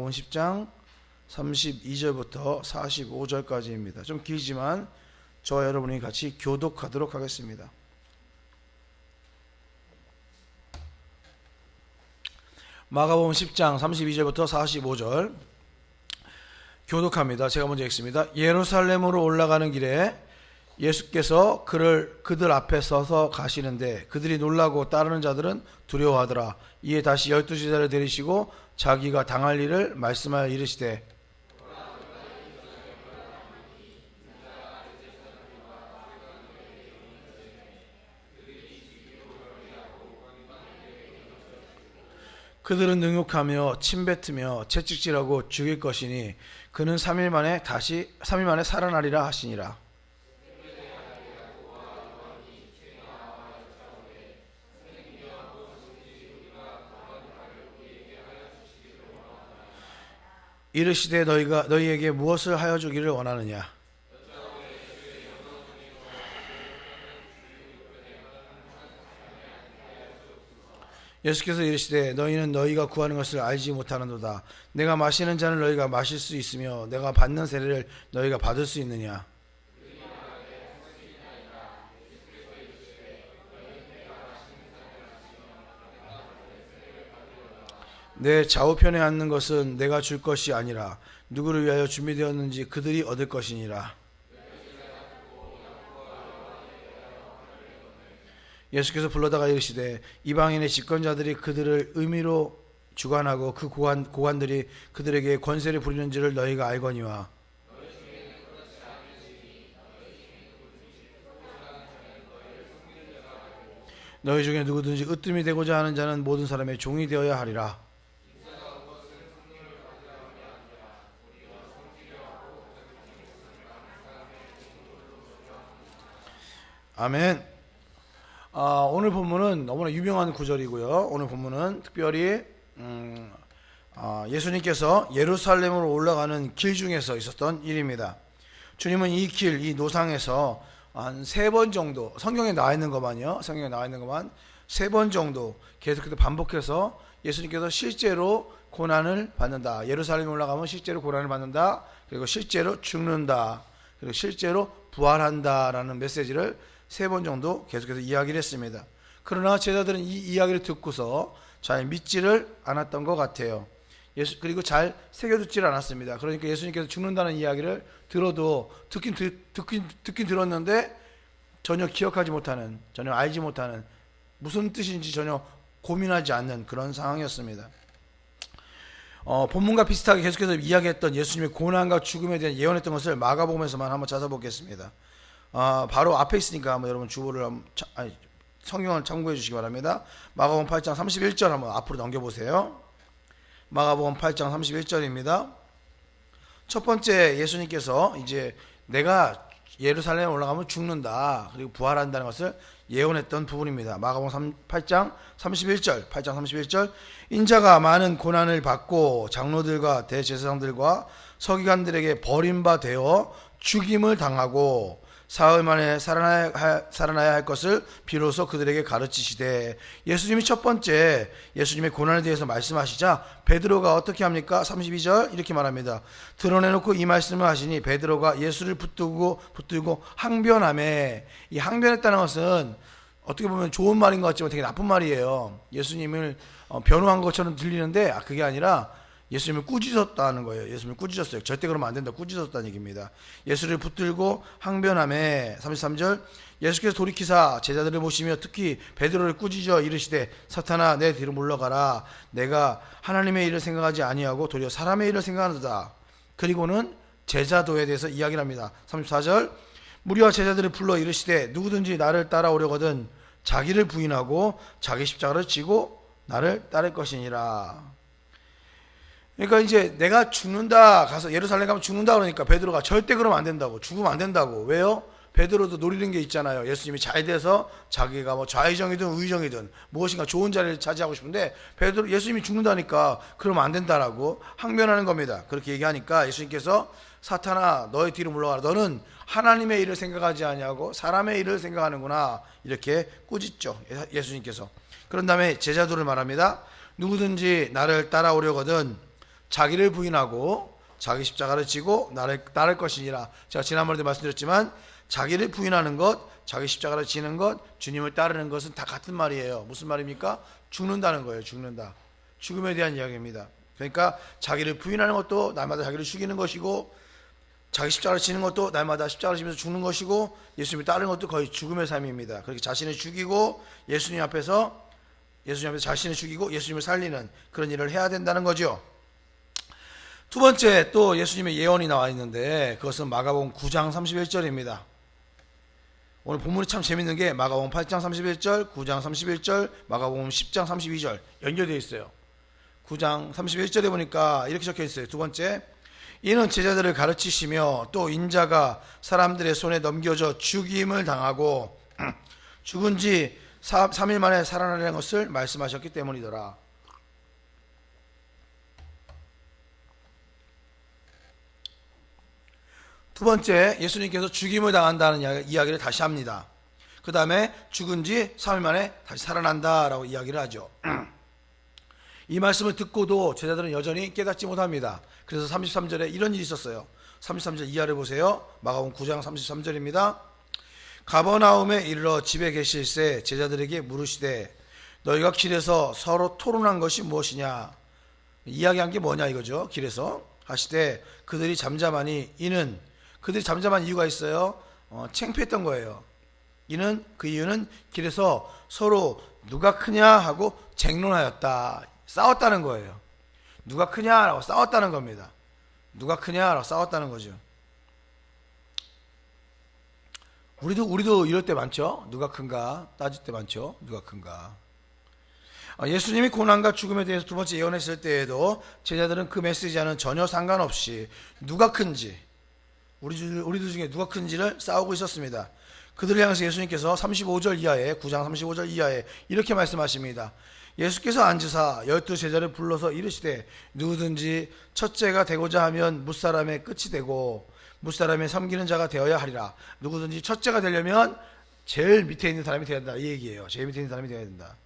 마가복음 10장 32절부터 45절까지입니다. 좀 길지만 저와 여러분이 같이 교독하도록 하겠습니다. 마가복음 10장 32절부터 45절 교독합니다. 제가 먼저 읽습니다. 예루살렘으로 올라가는 길에 예수께서 그들 앞에 서서 가시는데 그들이 놀라고 따르는 자들은 두려워하더라. 이에 다시 12제자를 데리시고 자기가 당할 일을 말씀하여 이르시되 그들은 능욕하며 침뱉으며 채찍질하고 죽일 것이니 그는 3일 만에 살아나리라 하시니라. 이르시되 너희에게 무엇을 하여 주기를 원하느냐? 예수께서 이르시되 너희는 너희가 구하는 것을 알지 못하는도다. 내가 마시는 잔을 너희가 마실 수 있으며 내가 받는 세례를 너희가 받을 수 있느냐? 내 좌우편에 앉는 것은 내가 줄 것이 아니라 누구를 위하여 준비되었는지 그들이 얻을 것이니라. 예수께서 불러다가 이르시되 이방인의 집권자들이 그들을 의미로 주관하고 그 고관들이 그들에게 권세를 부리는 줄을 너희가 알거니와 너희 중에 누구든지 으뜸이 되고자 하는 자는 모든 사람의 종이 되어야 하리라. 아멘. 오늘 본문은 너무나 유명한 구절이고요. 오늘 본문은 특별히 예수님께서 예루살렘으로 올라가는 길 중에서 있었던 일입니다. 주님은 이 길, 이 노상에서 한 3번 정도, 성경에 나와 있는 것만 3번 정도 계속해서 반복해서 예수님께서 실제로 고난을 받는다. 예루살렘에 올라가면 실제로 고난을 받는다. 그리고 실제로 죽는다. 그리고 실제로 부활한다라는 메시지를 3번 정도 계속해서 이야기를 했습니다. 그러나 제자들은 이 이야기를 듣고서 잘 믿지를 않았던 것 같아요. 그리고 잘 새겨듣지를 않았습니다. 그러니까 예수님께서 죽는다는 이야기를 들어도 듣긴 들었는데 전혀 기억하지 못하는, 전혀 알지 못하는, 무슨 뜻인지 전혀 고민하지 않는 그런 상황이었습니다. 본문과 비슷하게 계속해서 이야기했던 예수님의 고난과 죽음에 대한 예언했던 것을 마가복음에서만 한번 찾아보겠습니다. 바로 앞에 있으니까 한번 여러분 성경을 참고해 주시기 바랍니다. 마가복음 8장 31절 한번 앞으로 넘겨보세요. 마가복음 8장 31절입니다. 첫 번째 예수님께서 이제 내가 예루살렘에 올라가면 죽는다 그리고 부활한다는 것을 예언했던 부분입니다. 마가복음 8장 31절 인자가 많은 고난을 받고 장로들과 대제사장들과 서기관들에게 버림받아 죽임을 당하고 사흘 만에 살아나야 할 것을 비로소 그들에게 가르치시되 예수님이 첫 번째 예수님의 고난에 대해서 말씀하시자 베드로가 어떻게 합니까? 32절 이렇게 말합니다. 드러내놓고 이 말씀을 하시니 베드로가 예수를 붙들고 항변하매, 이 항변했다는 것은 어떻게 보면 좋은 말인 것 같지만 되게 나쁜 말이에요. 예수님을 변호한 것처럼 들리는데 그게 아니라 예수님을 꾸짖었다는 거예요. 예수님을 꾸짖었어요. 절대 그러면 안 된다. 꾸짖었다는 얘기입니다. 예수를 붙들고 항변하매 33절 예수께서 돌이키사 제자들을 모시며 특히 베드로를 꾸짖어 이르시되 사탄아 내 뒤로 물러가라. 내가 하나님의 일을 생각하지 아니하고 도리어 사람의 일을 생각하는도다. 그리고는 제자도에 대해서 이야기를 합니다. 34절 무리와 제자들을 불러 이르시되 누구든지 나를 따라오려거든 자기를 부인하고 자기 십자가를 지고 나를 따를 것이니라. 그러니까 이제 내가 죽는다, 가서 예루살렘 가면 죽는다 그러니까 베드로가 절대 그러면 안 된다고, 죽으면 안 된다고. 왜요? 베드로도 노리는 게 있잖아요. 예수님이 잘 돼서 자기가 뭐 좌의정이든 우의정이든 무엇인가 좋은 자리를 차지하고 싶은데 예수님이 죽는다니까 그러면 안 된다라고 항변하는 겁니다. 그렇게 얘기하니까 예수님께서 사탄아 너의 뒤로 물러가라. 너는 하나님의 일을 생각하지 아니하고 사람의 일을 생각하는구나. 이렇게 꾸짖죠. 예수님께서. 그런 다음에 제자도를 말합니다. 누구든지 나를 따라오려거든 자기를 부인하고 자기 십자가를 지고 나를 따를 것이니라. 제가 지난번에도 말씀드렸지만 자기를 부인하는 것, 자기 십자가를 지는 것, 주님을 따르는 것은 다 같은 말이에요. 무슨 말입니까? 죽는다는 거예요. 죽는다. 죽음에 대한 이야기입니다. 그러니까 자기를 부인하는 것도 날마다 자기를 죽이는 것이고, 자기 십자가를 지는 것도 날마다 십자가를 지면서 죽는 것이고, 예수님을 따르는 것도 거의 죽음의 삶입니다. 그렇게 자신을 죽이고 예수님 앞에서 자신을 죽이고 예수님을 살리는 그런 일을 해야 된다는 거죠. 두 번째, 또 예수님의 예언이 나와 있는데 그것은 마가복음 9장 31절입니다. 오늘 본문이 참 재밌는 게 마가복음 8장 31절, 9장 31절, 마가복음 10장 32절 연결되어 있어요. 9장 31절에 보니까 이렇게 적혀 있어요. 두 번째, 이는 제자들을 가르치시며 또 인자가 사람들의 손에 넘겨져 죽임을 당하고 죽은 지 3일 만에 살아나는 것을 말씀하셨기 때문이더라. 두 번째, 예수님께서 죽임을 당한다는 이야기를 다시 합니다. 그 다음에 죽은 지 3일 만에 다시 살아난다라고 이야기를 하죠. 이 말씀을 듣고도 제자들은 여전히 깨닫지 못합니다. 그래서 33절에 이런 일이 있었어요. 33절 이하를 보세요. 마가복음 9장 33절입니다. 가버나움에 이르러 집에 계실새 제자들에게 물으시되 너희가 길에서 서로 토론한 것이 무엇이냐. 이야기한 게 뭐냐 이거죠. 길에서 하시되 그들이 잠잠하니 이는 그들이 잠잠한 이유가 있어요. 창피했던 거예요. 그 이유는 길에서 서로 누가 크냐 하고 쟁론하였다. 싸웠다는 거예요. 누가 크냐라고 싸웠다는 겁니다. 누가 크냐라고 싸웠다는 거죠. 우리도 이럴 때 많죠. 누가 큰가 따질 때 많죠. 누가 큰가. 예수님이 고난과 죽음에 대해서 두 번째 예언했을 때에도 제자들은 그 메시지와는 전혀 상관없이 누가 큰지, 우리들 중에 누가 큰지를 싸우고 있었습니다. 그들을 향해서 예수님께서 35절 이하에, 9장 35절 이하에 이렇게 말씀하십니다. 예수께서 앉으사 12 제자를 불러서 이르시되 누구든지 첫째가 되고자 하면 뭇사람의 끝이 되고 뭇사람의 섬기는 자가 되어야 하리라. 누구든지 첫째가 되려면 제일 밑에 있는 사람이 되어야 된다. 이 얘기예요. 제일 밑에 있는 사람이 되어야 된다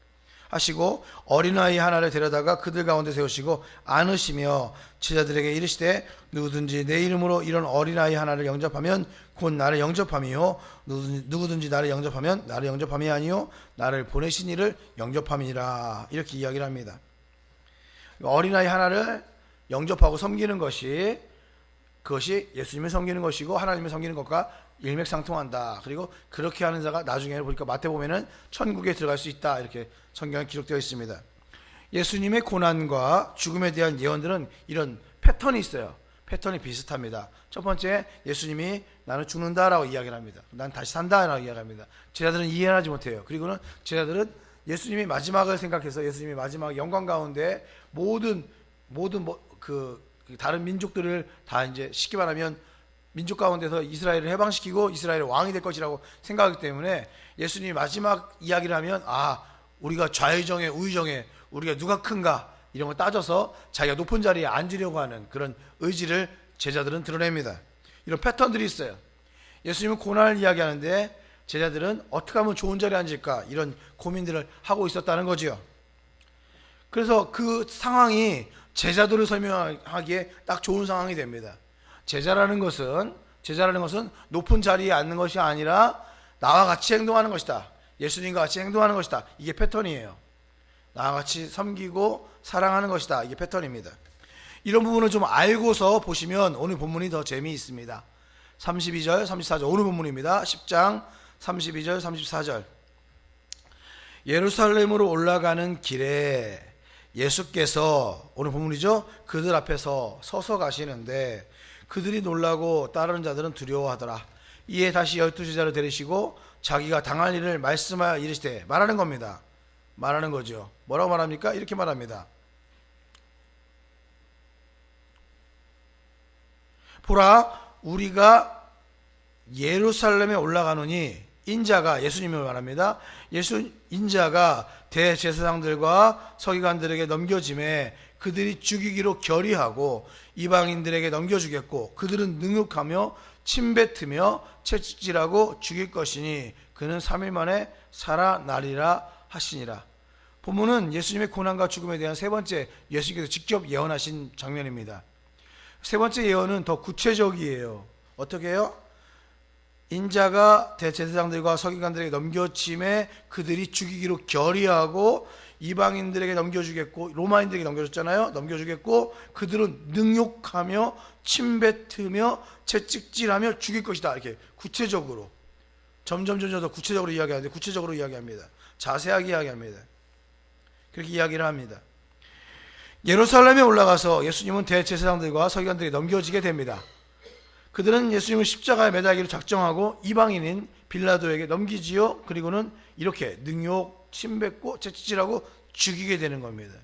하시고 어린아이 하나를 데려다가 그들 가운데 세우시고 안으시며 제자들에게 이르시되 누구든지 내 이름으로 이런 어린아이 하나를 영접하면 곧 나를 영접함이요 누구든지 나를 영접하면 나를 영접함이 아니요 나를 보내신 이를 영접함이라. 이렇게 이야기를 합니다. 어린아이 하나를 영접하고 섬기는 그것이 예수님을 섬기는 것이고 하나님을 섬기는 것과 일맥상통한다. 그리고 그렇게 하는 자가 나중에 보니까 마태복음에는 천국에 들어갈 수 있다. 이렇게 성경에 기록되어 있습니다. 예수님의 고난과 죽음에 대한 예언들은 이런 패턴이 있어요. 패턴이 비슷합니다. 첫 번째, 예수님이 나는 죽는다라고 이야기를 합니다. 난 다시 산다라고 이야기합니다. 제자들은 이해하지 못해요. 그리고는 제자들은 예수님이 마지막을 생각해서 예수님이 마지막 영광 가운데 모든 다른 민족들을 다 이제 쉽게 말하면 민족 가운데서 이스라엘을 해방시키고 이스라엘의 왕이 될 것이라고 생각하기 때문에 예수님이 마지막 이야기를 하면 우리가 좌의정에 우의정에 우리가 누가 큰가 이런 걸 따져서 자기가 높은 자리에 앉으려고 하는 그런 의지를 제자들은 드러냅니다. 이런 패턴들이 있어요. 예수님은 고난을 이야기하는데 제자들은 어떻게 하면 좋은 자리에 앉을까 이런 고민들을 하고 있었다는 거죠. 그래서 그 상황이 제자들을 설명하기에 딱 좋은 상황이 됩니다. 제자라는 것은 높은 자리에 앉는 것이 아니라 나와 같이 행동하는 것이다. 예수님과 같이 행동하는 것이다. 이게 패턴이에요. 나와 같이 섬기고 사랑하는 것이다. 이게 패턴입니다. 이런 부분을 좀 알고서 보시면 오늘 본문이 더 재미있습니다. 32절, 34절 오늘 본문입니다. 10장 32절, 34절 예루살렘으로 올라가는 길에 예수께서 오늘 본문이죠. 그들 앞에서 서서 가시는데 그들이 놀라고 따르는 자들은 두려워하더라. 이에 다시 12 제자를 데리시고 자기가 당할 일을 말씀하여 이르시되 말하는 겁니다. 말하는 거죠. 뭐라고 말합니까? 이렇게 말합니다. 보라 우리가 예루살렘에 올라가노니 인자가 예수님을 말합니다. 인자가 대제사장들과 서기관들에게 넘겨짐에 그들이 죽이기로 결의하고 이방인들에게 넘겨주겠고 그들은 능욕하며 침뱉으며 채찍질하고 죽일 것이니 그는 3일 만에 살아나리라 하시니라. 본문은 예수님의 고난과 죽음에 대한 세 번째 예수님께서 직접 예언하신 장면입니다. 세 번째 예언은 더 구체적이에요. 어떻게 해요? 인자가 대제사장들과 서기관들에게 넘겨짐에 그들이 죽이기로 결의하고 이방인들에게 넘겨주겠고 로마인들에게 넘겨줬잖아요. 넘겨주겠고 그들은 능욕하며 침뱉으며 채찍질하며 죽일 것이다. 이렇게 구체적으로 점점 더 구체적으로 이야기하는데 구체적으로 이야기합니다. 자세하게 이야기합니다. 그렇게 이야기를 합니다. 예루살렘에 올라가서 예수님은 대제사장들과 서기관들에게 넘겨지게 됩니다. 그들은 예수님을 십자가에 매달기로 작정하고 이방인인 빌라도에게 넘기지요. 그리고는 이렇게 능욕, 침뱉고 채찍질하고 죽이게 되는 겁니다.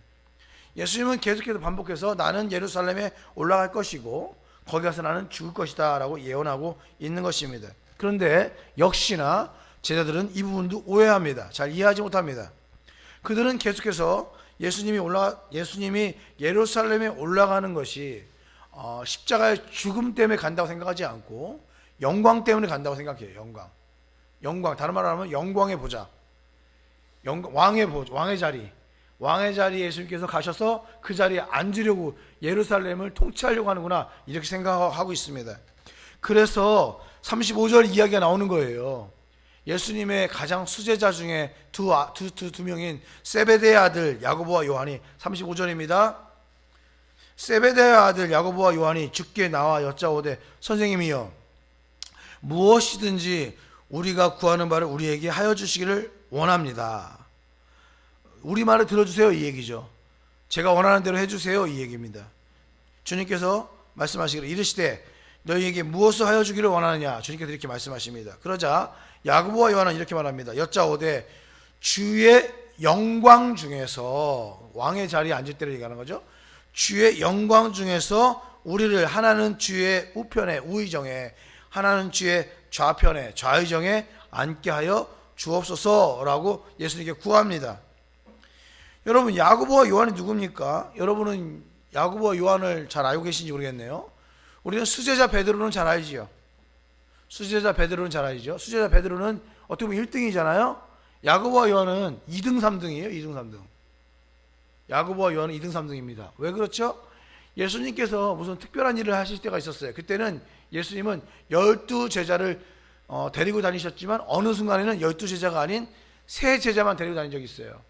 예수님은 계속해서 반복해서 나는 예루살렘에 올라갈 것이고 거기 가서 나는 죽을 것이다 라고 예언하고 있는 것입니다. 그런데 역시나 제자들은 이 부분도 오해합니다. 잘 이해하지 못합니다. 그들은 계속해서 예수님이 예루살렘에 올라가는 것이 십자가의 죽음 때문에 간다고 생각하지 않고 영광 때문에 간다고 생각해요. 영광 다른 말로 하면 영광의 보좌, 왕의 자리에 예수님께서 가셔서 그 자리에 앉으려고 예루살렘을 통치하려고 하는구나 이렇게 생각하고 있습니다. 그래서 35절 이야기가 나오는 거예요. 예수님의 가장 수제자 중에 두 명인 세베대의 아들 야고보와 요한이 35절입니다. 세베대의 아들 야고보와 요한이 주께 나와 여짜오되 선생님이여 무엇이든지 우리가 구하는 바를 우리에게 하여 주시기를 원합니다. 우리 말을 들어주세요 이 얘기죠. 제가 원하는 대로 해주세요 이 얘기입니다. 주님께서 말씀하시기를 이르시되 너희에게 무엇을 하여 주기를 원하느냐 주님께서 이렇게 말씀하십니다. 그러자 야고보와 요한은 이렇게 말합니다. 여짜오되 주의 영광 중에서 왕의 자리에 앉을 때를 얘기하는 거죠. 주의 영광 중에서 우리를 하나는 주의 우편에 우의정에 하나는 주의 좌편에 좌의정에 앉게 하여 주옵소서라고 예수님께 구합니다. 여러분 야고보와 요한이 누굽니까? 여러분은 야고보와 요한을 잘 알고 계신지 모르겠네요. 우리는 수제자 베드로는 잘 알지요. 수제자 베드로는 어떻게 보면 1등이잖아요. 야고보와 요한은 2등 3등이에요. 2등 3등. 야고보와 요한은 2등 3등입니다. 왜 그렇죠? 예수님께서 무슨 특별한 일을 하실 때가 있었어요. 그때는 예수님은 12제자를 데리고 다니셨지만 어느 순간에는 12제자가 아닌 3제자만 데리고 다닌 적이 있어요.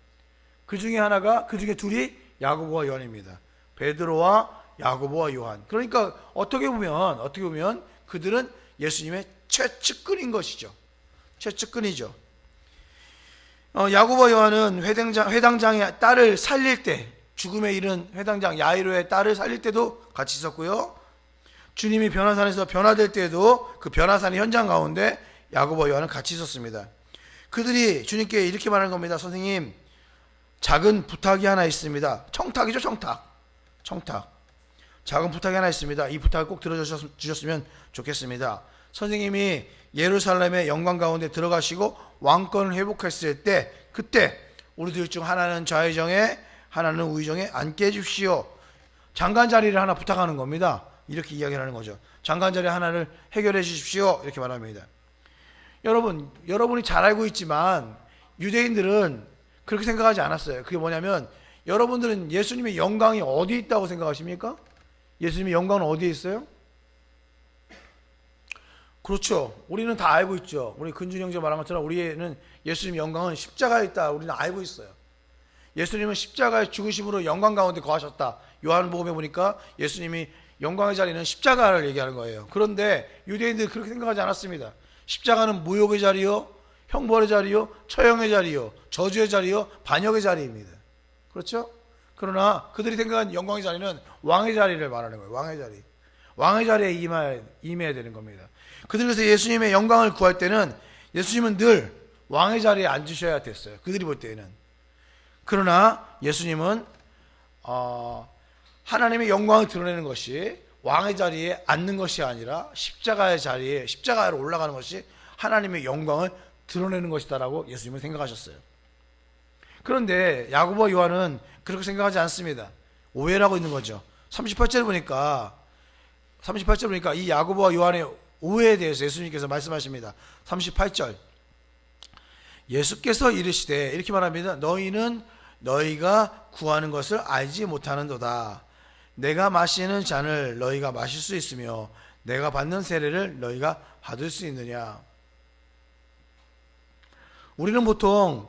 그 중에 둘이 야고보와 요한입니다. 베드로와 야고보와 요한. 그러니까 어떻게 보면 그들은 예수님의 최측근인 것이죠. 최측근이죠. 야고보와 요한은 회당장의 딸을 살릴 때, 죽음에 이른 회당장 야이로의 딸을 살릴 때도 같이 있었고요. 주님이 변화산에서 변화될 때에도 그 변화산의 현장 가운데 야고보와 요한은 같이 있었습니다. 그들이 주님께 이렇게 말하는 겁니다. 선생님, 작은 부탁이 하나 있습니다. 청탁이죠, 청탁. 작은 부탁이 하나 있습니다. 이 부탁을 꼭 들어주셨으면 좋겠습니다. 선생님이 예루살렘의 영광 가운데 들어가시고 왕권을 회복했을 때 그때 우리들 중 하나는 좌의정에 하나는 우의정에 앉게 해주십시오. 장관 자리를 하나 부탁하는 겁니다. 이렇게 이야기를 하는 거죠. 장관 자리 하나를 해결해 주십시오. 이렇게 말합니다. 여러분이 잘 알고 있지만 유대인들은 그렇게 생각하지 않았어요. 그게 뭐냐면 여러분들은 예수님의 영광이 어디 있다고 생각하십니까? 예수님의 영광은 어디에 있어요? 그렇죠. 우리는 다 알고 있죠. 우리 근준 형제 말한 것처럼 우리는 예수님의 영광은 십자가에 있다. 우리는 알고 있어요. 예수님은 십자가의 죽으심으로 영광 가운데 거하셨다. 요한복음에 보니까 예수님이 영광의 자리는 십자가를 얘기하는 거예요. 그런데 유대인들은 그렇게 생각하지 않았습니다. 십자가는 모욕의 자리요, 형벌의 자리요, 처형의 자리요, 저주의 자리요, 반역의 자리입니다. 그렇죠? 그러나 그들이 생각한 영광의 자리는 왕의 자리를 말하는 거예요. 왕의 자리에 임해야 되는 겁니다. 그들이 그래서 예수님의 영광을 구할 때는 예수님은 늘 왕의 자리에 앉으셔야 됐어요. 그들이 볼 때에는. 그러나 예수님은 하나님의 영광을 드러내는 것이 왕의 자리에 앉는 것이 아니라 십자가로 올라가는 것이 하나님의 영광을 드러내는 것이다라고 예수님은 생각하셨어요. 그런데 야고보와 요한은 그렇게 생각하지 않습니다. 오해를 하고 있는 거죠. 38절 보니까 이 야고보와 요한의 오해에 대해서 예수님께서 말씀하십니다. 38절 예수께서 이르시되 이렇게 말합니다. 너희는 너희가 구하는 것을 알지 못하는도다. 내가 마시는 잔을 너희가 마실 수 있으며 내가 받는 세례를 너희가 받을 수 있느냐. 우리는 보통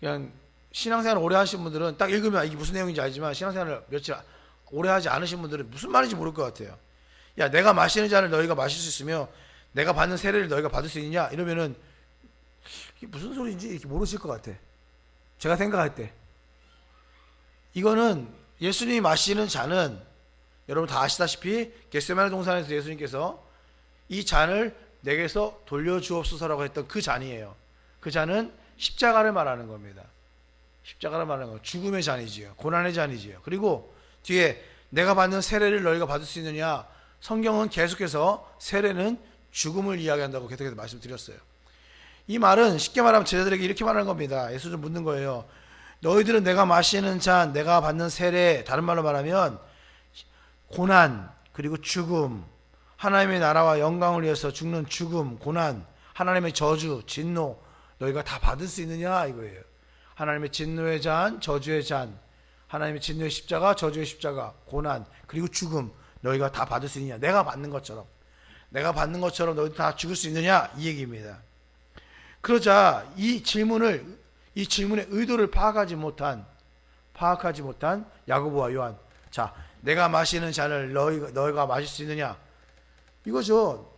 그냥 신앙생활을 오래 하신 분들은 딱 읽으면 이게 무슨 내용인지 알지만 신앙생활을 며칠 오래 하지 않으신 분들은 무슨 말인지 모를 것 같아요. 야, 내가 마시는 잔을 너희가 마실 수 있으며 내가 받는 세례를 너희가 받을 수 있느냐 이러면은 이게 무슨 소리인지 이렇게 모르실 것 같아. 제가 생각할 때 이거는 예수님이 마시는 잔은 여러분 다 아시다시피 겟세마네 동산에서 예수님께서 이 잔을 내게서 돌려주옵소서라고 했던 그 잔이에요. 그 잔은 십자가를 말하는 겁니다. 십자가를 말하는 거, 죽음의 잔이지요. 고난의 잔이지요. 그리고 뒤에 내가 받는 세례를 너희가 받을 수 있느냐. 성경은 계속해서 세례는 죽음을 이야기한다고 계속해서 말씀드렸어요. 이 말은 쉽게 말하면 제자들에게 이렇게 말하는 겁니다. 예수님 묻는 거예요. 너희들은 내가 마시는 잔, 내가 받는 세례, 다른 말로 말하면 고난, 그리고 죽음, 하나님의 나라와 영광을 위해서 죽는 죽음, 고난, 하나님의 저주, 진노, 너희가 다 받을 수 있느냐 이거예요. 하나님의 진노의 잔, 저주의 잔, 하나님의 진노의 십자가, 저주의 십자가, 고난, 그리고 죽음, 너희가 다 받을 수 있느냐. 내가 받는 것처럼 너희들 다 죽을 수 있느냐 이 얘기입니다. 그러자 이 질문의 의도를 파악하지 못한 야고보와 요한, 자, 내가 마시는 잔을 너희가 마실 수 있느냐 이거죠.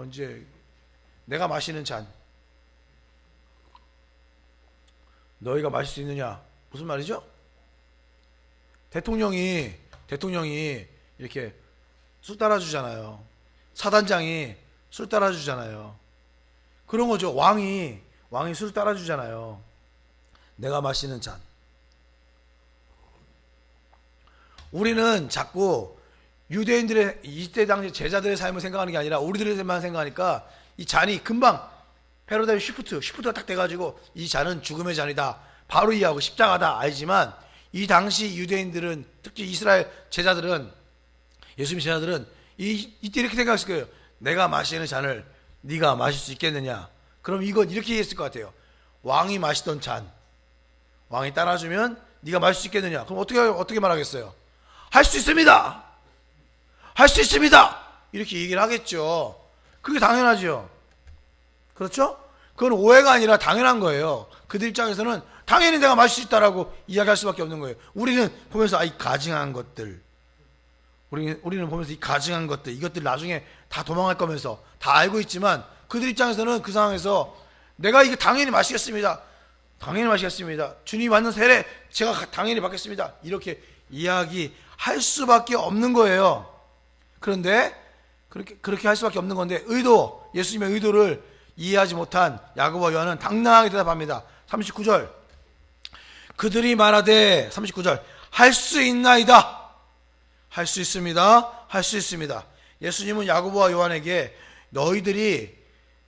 이제 내가 마시는 잔 너희가 마실 수 있느냐 무슨 말이죠? 대통령이 이렇게 술 따라주잖아요. 사단장이 술 따라주잖아요. 그런 거죠. 왕이 술 따라주잖아요. 내가 마시는 잔. 우리는 자꾸 유대인들의 이때 당시 제자들의 삶을 생각하는 게 아니라 우리들만 생각하니까 이 잔이 금방 패러다임 시프트가 딱 돼가지고 이 잔은 죽음의 잔이다 바로 이해하고 십자가다 알지만 이 당시 유대인들은 특히 이스라엘 제자들은 예수님 제자들은 이때 이렇게 생각했을 거예요. 내가 마시는 잔을 네가 마실 수 있겠느냐. 그럼 이건 이렇게 이해했을 것 같아요. 왕이 마시던 잔 왕이 따라주면 네가 마실 수 있겠느냐. 그럼 어떻게 말하겠어요? 할 수 있습니다. 할 수 있습니다. 이렇게 얘기를 하겠죠. 그게 당연하죠. 그렇죠? 그건 오해가 아니라 당연한 거예요. 그들 입장에서는 당연히 내가 마실 수 있다라고 이야기할 수밖에 없는 거예요. 우리는 보면서 이 가증한 것들, 우리는 보면서 이 가증한 것들, 이것들 나중에 다 도망갈 거면서 다 알고 있지만 그들 입장에서는 그 상황에서 내가 이거 당연히 마시겠습니다. 당연히 마시겠습니다. 주님이 받는 세례 제가 당연히 받겠습니다. 이렇게 이야기할 수밖에 없는 거예요. 그런데 그렇게 할 수밖에 없는 건데 예수님의 의도를 이해하지 못한 야고보와 요한은 당당하게 대답합니다. 39절 그들이 말하되 39절 할 수 있나이다. 할 수 있습니다. 할 수 있습니다. 예수님은 야고보와 요한에게 너희들이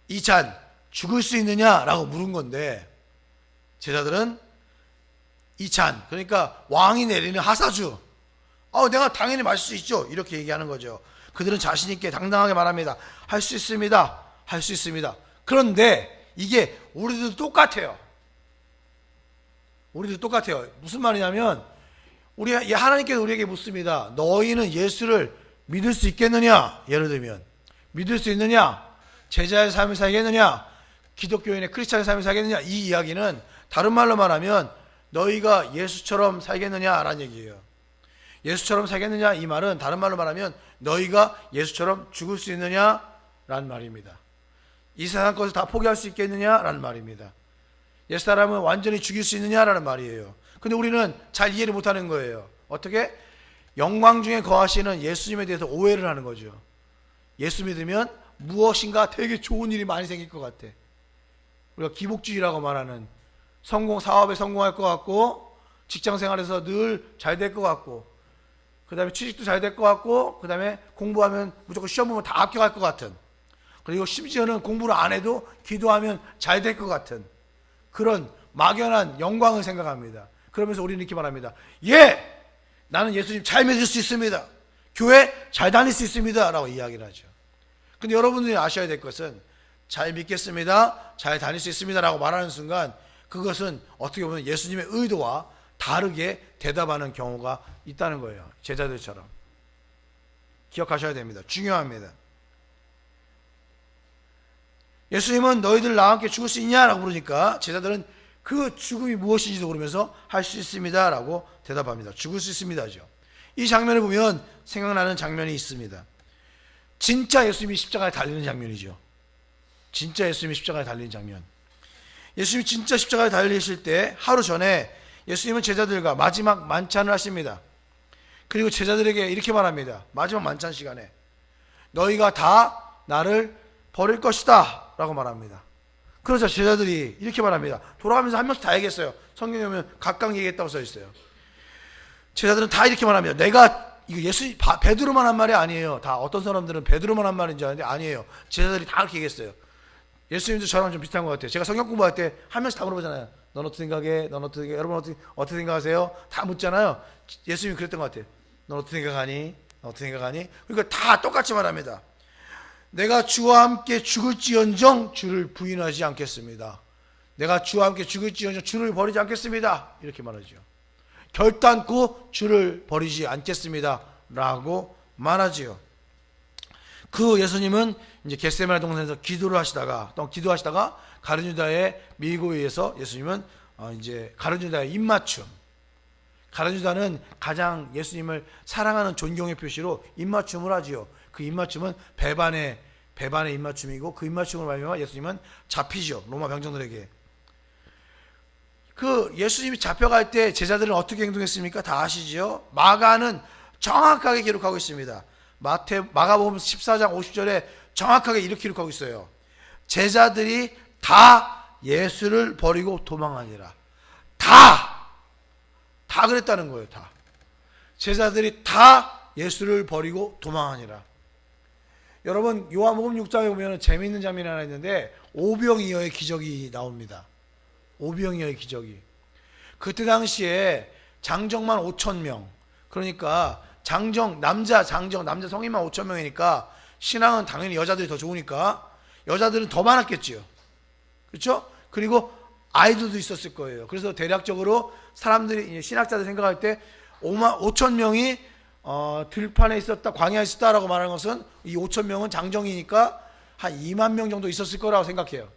이 잔 죽을 수 있느냐라고 물은 건데 제자들은 이 잔, 그러니까 왕이 내리는 하사주, 내가 당연히 마실 수 있죠 이렇게 얘기하는 거죠. 그들은 자신 있게 당당하게 말합니다. 할 수 있습니다. 할 수 있습니다. 그런데 이게 우리들도 똑같아요. 무슨 말이냐면 하나님께서 우리에게 묻습니다. 너희는 예수를 믿을 수 있겠느냐? 예를 들면 믿을 수 있느냐? 제자의 삶을 살겠느냐? 기독교인의 크리스찬의 삶을 살겠느냐? 이 이야기는 다른 말로 말하면 너희가 예수처럼 살겠느냐라는 얘기예요. 예수처럼 살겠느냐? 이 말은 다른 말로 말하면 너희가 예수처럼 죽을 수 있느냐라는 말입니다. 이 세상 것을 다 포기할 수 있겠느냐라는 말입니다. 옛사람은 완전히 죽일 수 있느냐라는 말이에요. 근데 우리는 잘 이해를 못하는 거예요. 어떻게? 영광 중에 거하시는 예수님에 대해서 오해를 하는 거죠. 예수 믿으면 무엇인가 되게 좋은 일이 많이 생길 것 같아. 우리가 기복주의라고 말하는 사업에 성공할 것 같고 직장생활에서 늘 잘 될 것 같고 그 다음에 취직도 잘 될 것 같고 그 다음에 공부하면 무조건 시험 보면 다 합격할 것 같은, 그리고 심지어는 공부를 안 해도 기도하면 잘 될 것 같은 그런 막연한 영광을 생각합니다. 그러면서 우리는 이렇게 말합니다. 나는 예수님 잘 믿을 수 있습니다. 교회 잘 다닐 수 있습니다 라고 이야기를 하죠. 근데 여러분들이 아셔야 될 것은 잘 믿겠습니다, 잘 다닐 수 있습니다 라고 말하는 순간 그것은 어떻게 보면 예수님의 의도와 다르게 대답하는 경우가 있다는 거예요. 제자들처럼. 기억하셔야 됩니다. 중요합니다. 예수님은 너희들 나와 함께 죽을 수 있냐라고 물으니까 제자들은 그 죽음이 무엇인지도 모르면서 할 수 있습니다 라고 대답합니다. 죽을 수 있습니다죠. 이 장면을 보면 생각나는 장면이 있습니다. 진짜 예수님이 십자가에 달리는 장면이죠. 진짜 예수님이 십자가에 달리는 장면. 예수님이 진짜 십자가에 달리실 때 하루 전에 예수님은 제자들과 마지막 만찬을 하십니다. 그리고 제자들에게 이렇게 말합니다. 마지막 만찬 시간에 너희가 다 나를 버릴 것이다 라고 말합니다. 그러자 제자들이 이렇게 말합니다. 돌아가면서 한 명씩 다 얘기했어요. 성경에 보면 각각 얘기했다고 써 있어요. 제자들은 다 이렇게 말합니다. 내가 이거 베드로만 한 말이 아니에요. 다 어떤 사람들은 베드로만 한 말인 줄 아는데 아니에요. 제자들이 다 그렇게 얘기했어요. 예수님도 저랑 좀 비슷한 것 같아요. 제가 성경 공부할 때 한 명씩 다 물어보잖아요. 넌 어떻게 생각해? 넌 어떻게 생각해? 여러분 어떻게 생각하세요? 다 묻잖아요. 예수님이 그랬던 것 같아요. 넌 어떻게 생각하니? 넌 어떻게 생각하니? 그러니까 다 똑같이 말합니다. 내가 주와 함께 죽을지언정 주를 부인하지 않겠습니다. 내가 주와 함께 죽을지언정 주를 버리지 않겠습니다. 이렇게 말하죠. 결단코 주를 버리지 않겠습니다 라고 말하지요. 그 예수님은 이제 겟세마네 동산에서 기도하시다가 가룟 유다의 밀고에 의해서 예수님은 이제 가룟 유다의 입맞춤. 가룟 유다는 가장 예수님을 사랑하는 존경의 표시로 입맞춤을 하지요. 그 입맞춤은 배반의 입맞춤이고 그 입맞춤으로 말미암아 예수님은 잡히죠. 로마 병정들에게. 그 예수님이 잡혀갈 때 제자들은 어떻게 행동했습니까? 다 아시죠? 마가는 정확하게 기록하고 있습니다. 마가복음 14장 50절에 정확하게 이렇게 기록하고 있어요. 제자들이 다 예수를 버리고 도망하니라. 다 그랬다는 거예요. 다. 제자들이 다 예수를 버리고 도망하니라. 여러분 요한복음 6장에 보면 재미있는 장면이 하나 있는데 오병이어의 기적이 나옵니다. 오병이어의 기적이. 그때 당시에 장정만 5,000명. 그러니까 남자 성인만 5,000명이니까 신앙은 당연히 여자들이 더 좋으니까 여자들은 더 많았겠지요. 그렇죠? 그리고 아이들도 있었을 거예요. 그래서 대략적으로 사람들이 신학자들 생각할 때 5,000명이 들판에 있었다, 광야에 있었다라고 말하는 것은 이 5,000명은 장정이니까 한 2만 명 정도 있었을 거라고 생각해요.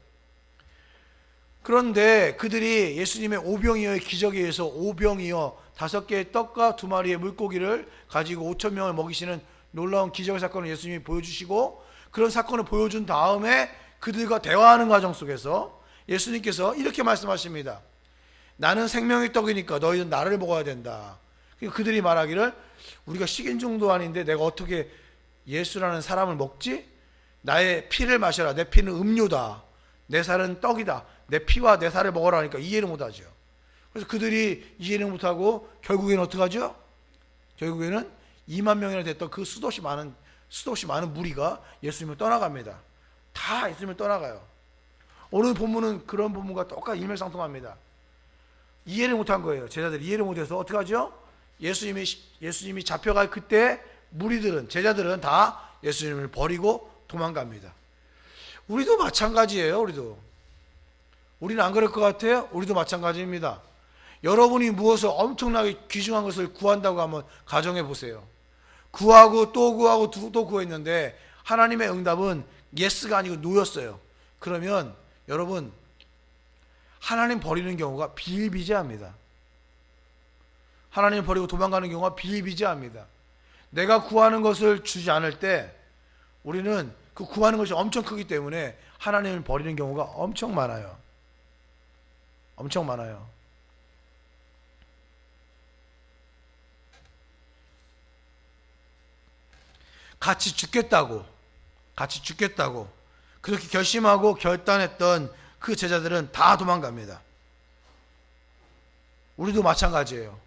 그런데 그들이 예수님의 오병이어의 기적에 의해서 오병이어 5개의 떡과 2마리의 물고기를 가지고 5,000명을 먹이시는 놀라운 기적의 사건을 예수님이 보여주시고 그런 사건을 보여준 다음에 그들과 대화하는 과정 속에서 예수님께서 이렇게 말씀하십니다. 나는 생명의 떡이니까 너희는 나를 먹어야 된다. 그들이 말하기를 우리가 식인종도 아닌데 내가 어떻게 예수라는 사람을 먹지? 나의 피를 마셔라. 내 피는 음료다. 내 살은 떡이다. 내 피와 내 살을 먹으라 하니까 이해를 못하죠. 그래서 그들이 이해를 못하고 결국에는 어떻게 하죠? 결국에는 2만 명이나 됐던 그 수도 없이 많은 무리가 예수님을 떠나갑니다. 다 예수님을 떠나가요. 오늘 본문은 그런 본문과 똑같이 일맥상통합니다. 이해를 못한 거예요. 제자들이 이해를 못해서 어떻게 하죠? 예수님이 잡혀갈 그때 제자들은 다 예수님을 버리고 도망갑니다. 우리도 마찬가지예요. 우리는 안 그럴 것 같아요? 우리도 마찬가지입니다. 여러분이 무엇을 엄청나게 귀중한 것을 구한다고 한번 가정해 보세요. 구하고 또 구하고 또 구했는데 하나님의 응답은 예스가 아니고 노였어요. 그러면 여러분 하나님 버리는 경우가 비일비재합니다. 하나님 버리고 도망가는 경우가 비일비재합니다. 내가 구하는 것을 주지 않을 때 우리는 그 구하는 것이 엄청 크기 때문에 하나님을 버리는 경우가 엄청 많아요. 엄청 많아요. 같이 죽겠다고 그렇게 결심하고 결단했던 그 제자들은 다 도망갑니다. 우리도 마찬가지예요.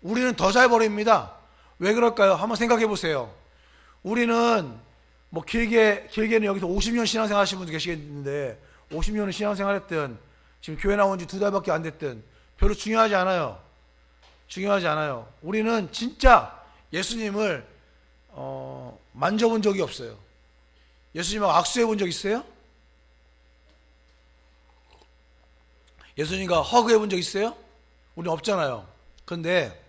우리는 더 잘 버립니다. 왜 그럴까요? 한번 생각해 보세요. 우리는 뭐 길게는 여기서 50년 신앙생활 하시는 분도 계시겠는데 50년은 신앙생활 했든 지금 교회 나온 지 2달밖에 안 됐든 별로 중요하지 않아요. 우리는 진짜 예수님을 만져본 적이 없어요. 예수님하고 악수해 본 적 있어요? 예수님과 허그해 본 적 있어요? 우리는 없잖아요. 그런데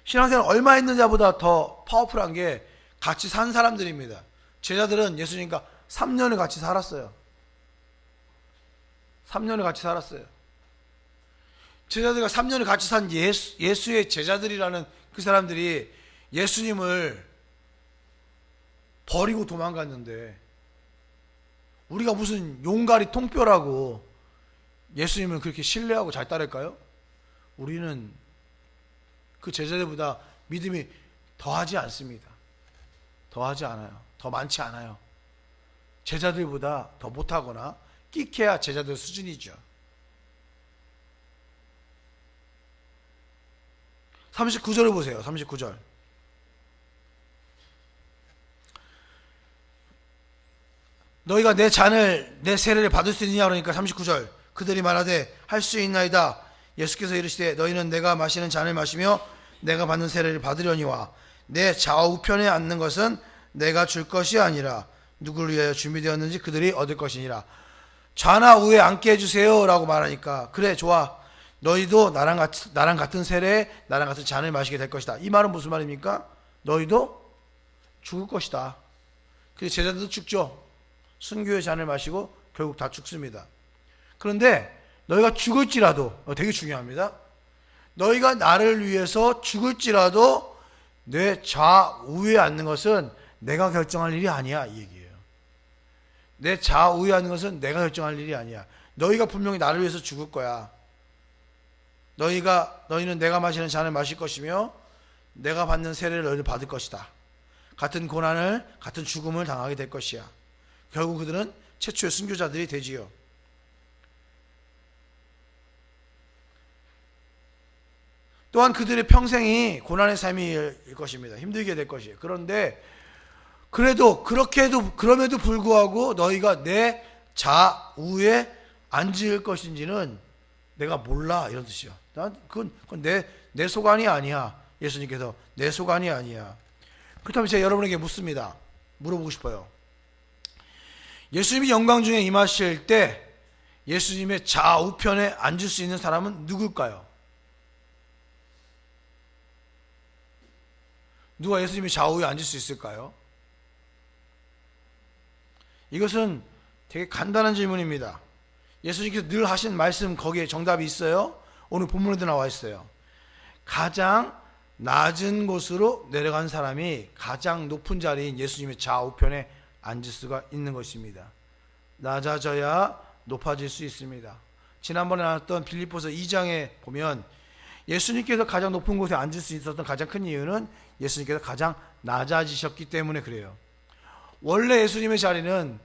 신앙생활 얼마 했느냐보다 더 파워풀한 게 같이 산 사람들입니다. 제자들은 예수님과 3년을 같이 살았어요. 3년을 같이 살았어요. 제자들과 3년을 같이 산 예수의 제자들이라는 그 사람들이 예수님을 버리고 도망갔는데, 우리가 무슨 용가리 통뼈라고 예수님을 그렇게 신뢰하고 잘 따를까요? 우리는 그 제자들보다 믿음이 더하지 않습니다. 더하지 않아요. 더 많지 않아요. 제자들보다 더 못하거나 끼케야 제자들 수준이죠. 39절을 보세요. 39절. 너희가 내 잔을, 내 세례를 받을 수 있느냐 그러니까 39절. 그들이 말하되 할 수 있나이다. 예수께서 이르시되 너희는 내가 마시는 잔을 마시며 내가 받는 세례를 받으려니와 내 좌우편에 앉는 것은 내가 줄 것이 아니라 누구를 위하여 준비되었는지 그들이 얻을 것이니라. 좌나 우에 앉게 해주세요 라고 말하니까, 그래 좋아, 너희도 나랑 같은 세례에 나랑 같은 잔을 마시게 될 것이다. 이 말은 무슨 말입니까? 너희도 죽을 것이다. 그래서 제자들도 죽죠. 순교의 잔을 마시고 결국 다 죽습니다. 그런데 너희가 죽을지라도, 되게 중요합니다. 너희가 나를 위해서 죽을지라도 내 좌우에 앉는 것은 내가 결정할 일이 아니야, 이 얘기예요. 내 좌우에 앉는 것은 내가 결정할 일이 아니야. 너희가 분명히 나를 위해서 죽을 거야. 너희는 내가 마시는 잔을 마실 것이며 내가 받는 세례를 너희는 받을 것이다. 같은 고난을, 같은 죽음을 당하게 될 것이야. 결국 그들은 최초의 순교자들이 되지요. 또한 그들의 평생이 고난의 삶일 것입니다. 힘들게 될 것이에요. 그런데 그럼에도 불구하고 너희가 내 좌우에 앉을 것인지는 내가 몰라, 이런 뜻이요. 그건 내 소관이 아니야. 예수님께서 내 소관이 아니야. 그렇다면 제가 여러분에게 물어보고 싶어요. 예수님이 영광 중에 임하실 때 예수님의 좌우편에 앉을 수 있는 사람은 누굴까요? 누가 예수님의 좌우에 앉을 수 있을까요? 이것은 되게 간단한 질문입니다. 예수님께서 늘 하신 말씀, 거기에 정답이 있어요. 오늘 본문에도 나와 있어요. 가장 낮은 곳으로 내려간 사람이 가장 높은 자리인 예수님의 좌우편에 앉을 수가 있는 것입니다. 낮아져야 높아질 수 있습니다. 지난번에 나왔던 빌립보서 2장에 보면 예수님께서 가장 높은 곳에 앉을 수 있었던 가장 큰 이유는 예수님께서 가장 낮아지셨기 때문에 그래요. 원래 예수님의 자리는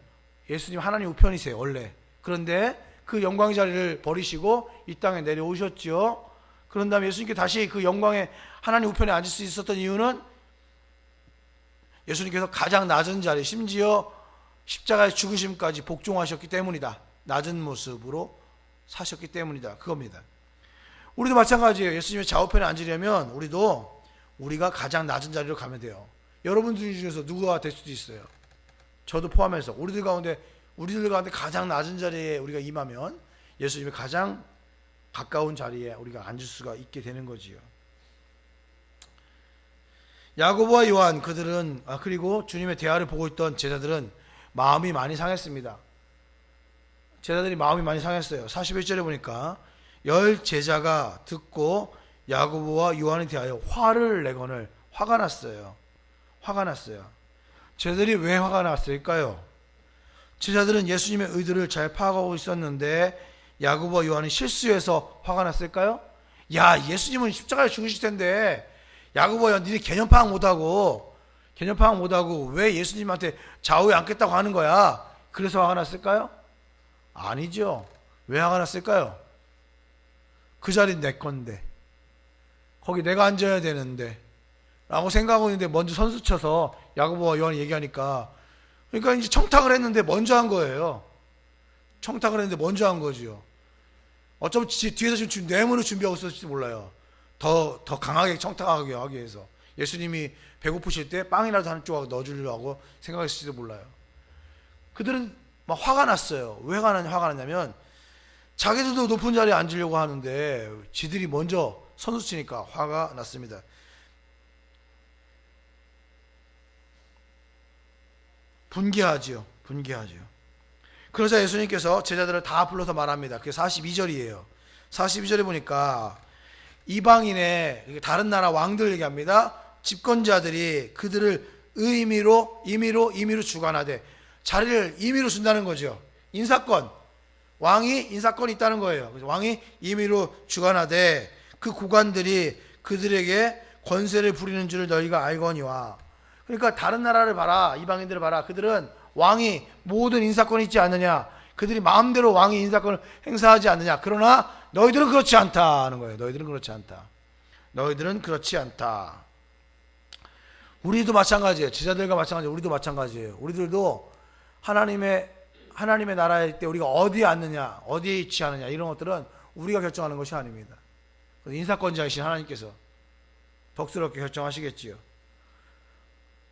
예수님 하나님 우편이세요, 원래. 그런데 그 영광의 자리를 버리시고 이 땅에 내려오셨죠. 그런 다음에 예수님께 다시 그 영광의 하나님 우편에 앉을 수 있었던 이유는 예수님께서 가장 낮은 자리, 심지어 십자가의 죽으심까지 복종하셨기 때문이다. 낮은 모습으로 사셨기 때문이다. 그겁니다. 우리도 마찬가지예요. 예수님의 좌우편에 앉으려면 우리가 가장 낮은 자리로 가면 돼요. 여러분들 중에서 누구가 될 수도 있어요. 저도 포함해서 우리들 가운데 가장 낮은 자리에 우리가 임하면 예수님의 가장 가까운 자리에 우리가 앉을 수가 있게 되는 거지요. 야고보와 요한, 그리고 주님의 대화를 보고 있던 제자들은 마음이 많이 상했습니다. 제자들이 마음이 많이 상했어요. 41절에 보니까 10 제자가 듣고 야고보와 요한에 대하여 화를 내거늘, 화가 났어요. 제자들이 왜 화가 났을까요? 제자들은 예수님의 의도를 잘 파악하고 있었는데 야고보와 요한이 실수해서 화가 났을까요? 야, 예수님은 십자가에 죽으실 텐데 야고보와 요한 니네 개념 파악 못하고 왜 예수님한테 좌우에 앉겠다고 하는 거야? 그래서 화가 났을까요? 아니죠. 왜 화가 났을까요? 그 자리는 내 건데, 거기 내가 앉아야 되는데 라고 생각하고 있는데 먼저 선수 쳐서 야고보와 요한이 얘기하니까, 그러니까 이제 청탁을 했는데 먼저 한 거예요. 먼저 한 거지요. 어쩌면 뒤에서 지금 뇌물을 준비하고 있었을지 몰라요. 더 강하게 청탁하게 하기 위해서. 예수님이 배고프실 때 빵이라도 한 조각 넣어주려고 생각했을지도 몰라요. 그들은 막 화가 났어요. 왜 화가 났냐면 자기들도 높은 자리에 앉으려고 하는데 지들이 먼저 선수 치니까 화가 났습니다. 분개하지요. 그러자 예수님께서 제자들을 다 불러서 말합니다. 그게 42절이에요. 42절에 보니까 이방인의 다른 나라 왕들 얘기합니다. 집권자들이 그들을 임의로 주관하되, 자리를 임의로 준다는 거죠. 인사권, 왕이 인사권이 있다는 거예요. 그래서 왕이 임의로 주관하되 그 고관들이 그들에게 권세를 부리는 줄을 너희가 알거니와. 그러니까 다른 나라를 봐라, 이방인들을 봐라. 그들은 왕이 모든 인사권이 있지 않느냐, 그들이 마음대로 왕이 인사권을 행사하지 않느냐. 그러나 너희들은 그렇지 않다 하는 거예요. 너희들은 그렇지 않다. 우리도 마찬가지예요. 제자들과 마찬가지예요. 우리도 마찬가지예요. 우리들도 하나님의 나라일 때 우리가 어디에 앉느냐, 어디에 위치하느냐, 이런 것들은 우리가 결정하는 것이 아닙니다. 인사권자이신 하나님께서 덕스럽게 결정하시겠지요.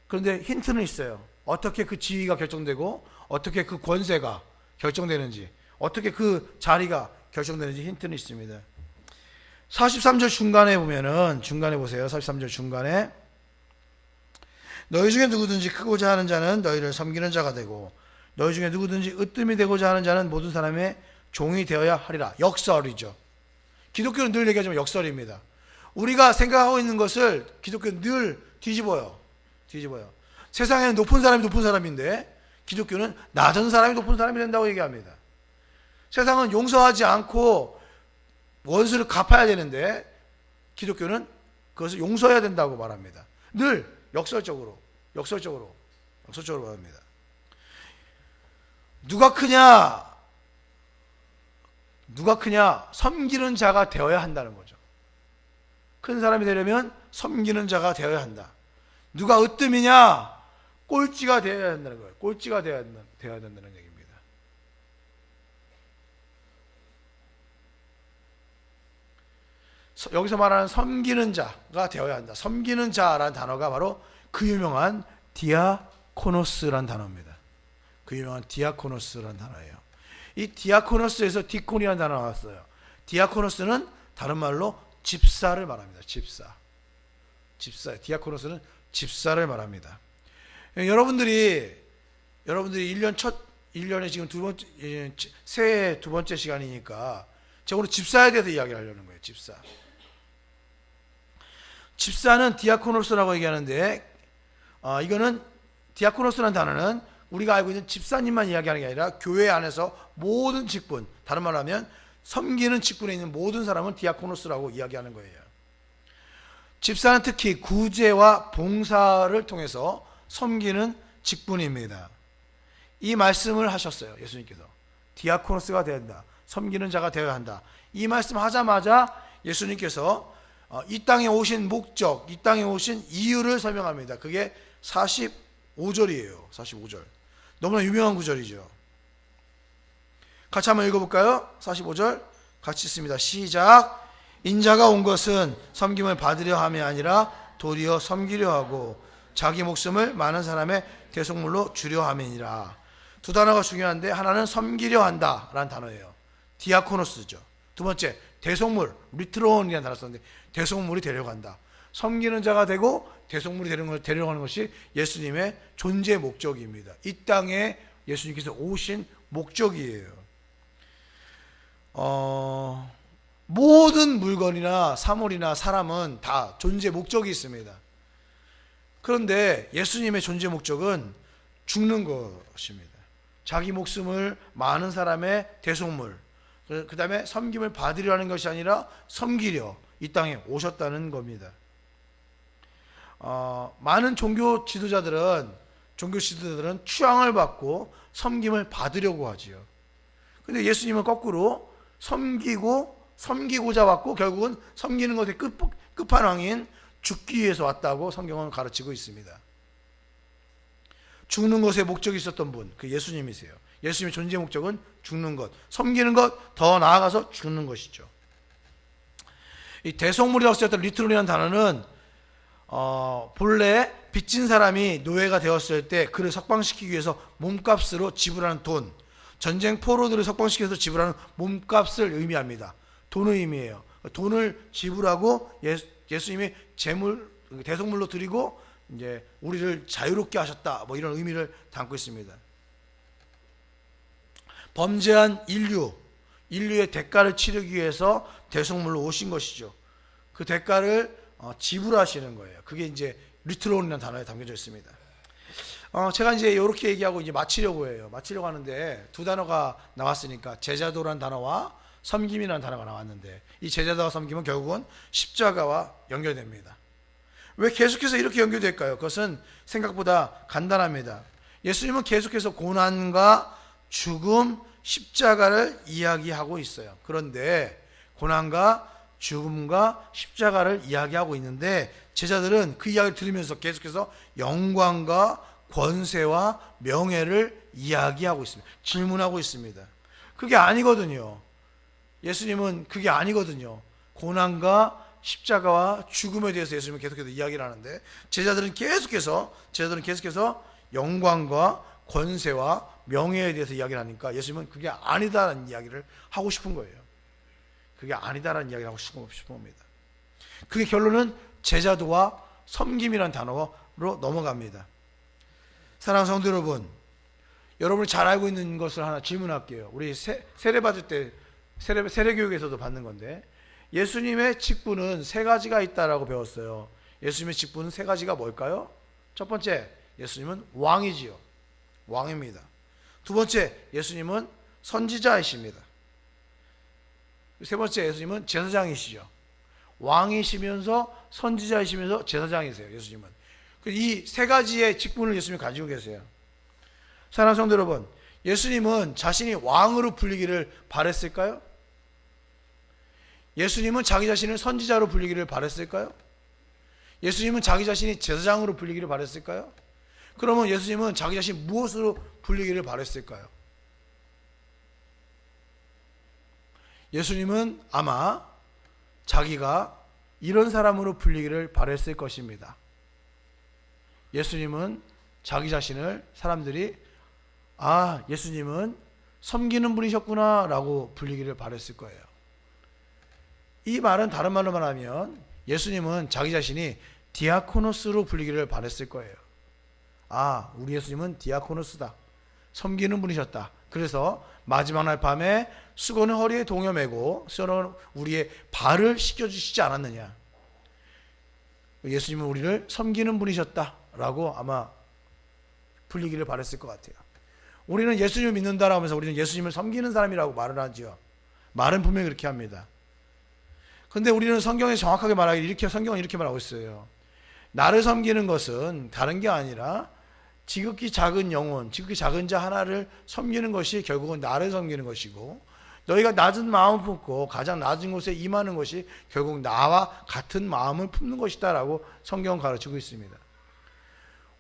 그런데 힌트는 있어요. 어떻게 그 지위가 결정되고 어떻게 그 권세가 결정되는지, 어떻게 그 자리가 결정되는지 힌트는 있습니다. 43절 중간에 보세요. 43절 중간에 너희 중에 누구든지 크고자 하는 자는 너희를 섬기는 자가 되고, 너희 중에 누구든지 으뜸이 되고자 하는 자는 모든 사람의 종이 되어야 하리라. 역설이죠. 기독교는 늘 얘기하지만 역설입니다. 우리가 생각하고 있는 것을 기독교는 늘 뒤집어요. 세상에는 높은 사람이 높은 사람인데 기독교는 낮은 사람이 높은 사람이 된다고 얘기합니다. 세상은 용서하지 않고 원수를 갚아야 되는데 기독교는 그것을 용서해야 된다고 말합니다. 늘 역설적으로 말합니다. 누가 크냐? 섬기는 자가 되어야 한다는 거죠. 큰 사람이 되려면 섬기는 자가 되어야 한다. 누가 으뜸이냐? 꼴찌가 되어야 한다는 거예요. 꼴찌가 되어야 된다는 얘기입니다. 여기서 말하는 섬기는 자가 되어야 한다. 섬기는 자라는 단어가 바로 그 유명한 디아코노스라는 단어입니다. 그 유명한 디아코노스라는 단어예요. 이 디아코노스에서 디콘이라는 단어가 나왔어요. 디아코노스는 다른 말로 집사를 말합니다. 집사. 디아코노스는 집사를 말합니다. 여러분들이 1년에 지금 새해 두 번째 시간이니까 제가 오늘 집사에 대해서 이야기를 하려는 거예요. 집사는 디아코노스라고 얘기하는데, 이거는 디아코노스라는 단어는 우리가 알고 있는 집사님만 이야기하는 게 아니라 교회 안에서 모든 직분, 다른 말로 하면 섬기는 직분에 있는 모든 사람은 디아코노스라고 이야기하는 거예요. 집사는 특히 구제와 봉사를 통해서 섬기는 직분입니다. 이 말씀을 하셨어요. 예수님께서 디아코노스가 되어야 한다, 섬기는 자가 되어야 한다. 이 말씀 하자마자 예수님께서 이 땅에 오신 목적, 이 땅에 오신 이유를 설명합니다. 그게 45절이에요. 45절. 너무나 유명한 구절이죠. 같이 한번 읽어볼까요? 45절 같이 읽습니다. 시작. 인자가 온 것은 섬김을 받으려 함이 아니라 도리어 섬기려 하고 자기 목숨을 많은 사람의 대속물로 주려 함이니라. 두 단어가 중요한데, 하나는 섬기려 한다 라는 단어예요. 디아코노스죠. 두 번째, 대속물, 리트론이라는 단어 썼는데 대속물이 데려간다. 섬기는 자가 되고 대속물이 데려가는 것이 예수님의 존재 목적입니다. 이 땅에 예수님께서 오신 목적이에요. 모든 물건이나 사물이나 사람은 다 존재 목적이 있습니다. 그런데 예수님의 존재 목적은 죽는 것입니다. 자기 목숨을 많은 사람의 대속물, 그 다음에 섬김을 받으려 하는 것이 아니라 섬기려 이 땅에 오셨다는 겁니다. 많은 종교 지도자들은 추앙을 받고 섬김을 받으려고 하지요. 근데 예수님은 거꾸로 섬기고자 왔고 결국은 섬기는 것의 끝판왕인 죽기 위해서 왔다고 성경은 가르치고 있습니다. 죽는 것에 목적이 있었던 분, 그 예수님이세요. 예수님의 존재 목적은 죽는 것, 섬기는 것, 더 나아가서 죽는 것이죠. 이 대속물이라고 쓰였던 리트론이라는 단어는 본래 빚진 사람이 노예가 되었을 때 그를 석방시키기 위해서 몸값으로 지불하는 돈, 전쟁 포로들을 석방시켜서 지불하는 몸값을 의미합니다. 돈의 의미예요. 돈을 지불하고 예수님이 대속물로 드리고 이제 우리를 자유롭게 하셨다, 뭐 이런 의미를 담고 있습니다. 범죄한 인류의 대가를 치르기 위해서 대속물로 오신 것이죠. 그 대가를 지불하시는 거예요. 그게 이제 리트론이라는 단어에 담겨져 있습니다. 제가 이제 이렇게 얘기하고 이제 마치려고 하는데 두 단어가 나왔으니까 제자도라는 단어와 섬김이라는 단어가 나왔는데, 이 제자도와 섬김은 결국은 십자가와 연결됩니다. 왜 계속해서 이렇게 연결될까요? 그것은 생각보다 간단합니다. 예수님은 계속해서 고난과 죽음, 십자가를 이야기하고 있어요. 그런데 고난과 죽음과 십자가를 이야기하고 있는데 제자들은 그 이야기를 들으면서 계속해서 영광과 권세와 명예를 이야기하고 있습니다. 질문하고 있습니다. 그게 아니거든요. 예수님은 그게 아니거든요. 고난과 십자가와 죽음에 대해서 예수님은 계속해서 이야기를 하는데 제자들은 계속해서 영광과 권세와 명예에 대해서 이야기를 하니까 예수님은 그게 아니다라는 이야기를 하고 싶은 거예요. 그게 아니다라는 이야기를 하고 싶은 겁니다. 그게 결론은 제자도와 섬김이라는 단어로 넘어갑니다. 사랑하는 성도 여러분, 여러분이 잘 알고 있는 것을 하나 질문할게요. 우리 세례 받을 때 세례교육에서도 받는 건데, 예수님의 직분은 세 가지가 있다라고 배웠어요. 예수님의 직분은 세 가지가 뭘까요? 첫 번째, 예수님은 왕이지요. 왕입니다. 두 번째, 예수님은 선지자이십니다. 세 번째, 예수님은 제사장이시죠. 왕이시면서 선지자이시면서 제사장이세요. 예수님은. 이 세 가지의 직분을 예수님이 가지고 계세요. 사랑하는 성도 여러분, 예수님은 자신이 왕으로 불리기를 바랬을까요? 예수님은 자기 자신을 선지자로 불리기를 바랬을까요? 예수님은 자기 자신이 제사장으로 불리기를 바랬을까요? 그러면 예수님은 자기 자신 무엇으로 불리기를 바랬을까요? 예수님은 아마 자기가 이런 사람으로 불리기를 바랬을 것입니다. 예수님은 자기 자신을 사람들이 예수님은 섬기는 분이셨구나 라고 불리기를 바랬을 거예요. 이 말은 다른 말로 말하면 예수님은 자기 자신이 디아코노스로 불리기를 바랬을 거예요. 우리 예수님은 디아코노스다. 섬기는 분이셨다. 그래서 마지막 날 밤에 수건을 허리에 동여 매고 수건을 우리의 발을 씻겨주시지 않았느냐. 예수님은 우리를 섬기는 분이셨다 라고 아마 불리기를 바랬을 것 같아요. 우리는 예수님을 믿는다라고 하면서 우리는 예수님을 섬기는 사람이라고 말을 하죠. 말은 분명히 그렇게 합니다. 근데 우리는 성경에 정확하게 말하기 성경은 이렇게 말하고 있어요. 나를 섬기는 것은 다른 게 아니라 지극히 작은 영혼, 지극히 작은 자 하나를 섬기는 것이 결국은 나를 섬기는 것이고, 너희가 낮은 마음을 품고 가장 낮은 곳에 임하는 것이 결국 나와 같은 마음을 품는 것이다 라고 성경은 가르치고 있습니다.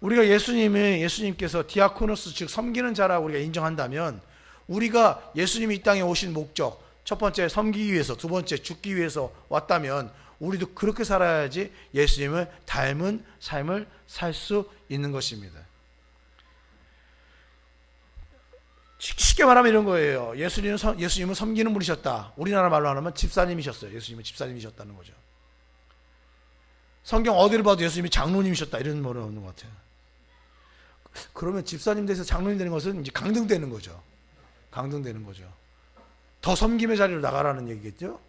우리가 예수님께서 디아코노스, 즉 섬기는 자라고 우리가 인정한다면, 우리가 예수님이 이 땅에 오신 목적, 첫 번째 섬기기 위해서, 두 번째 죽기 위해서 왔다면 우리도 그렇게 살아야지 예수님을 닮은 삶을 살 수 있는 것입니다. 쉽게 말하면 이런 거예요. 예수님은 섬기는 분이셨다. 우리나라 말로 하면 집사님이셨어요. 예수님은 집사님이셨다는 거죠. 성경 어디를 봐도 예수님이 장로님이셨다 이런 말은 없는 것 같아요. 그러면 집사님 돼서 장로님 되는 것은 이제 강등되는 거죠. 강등되는 거죠. 더 섬김의 자리로 나가라는 얘기겠죠.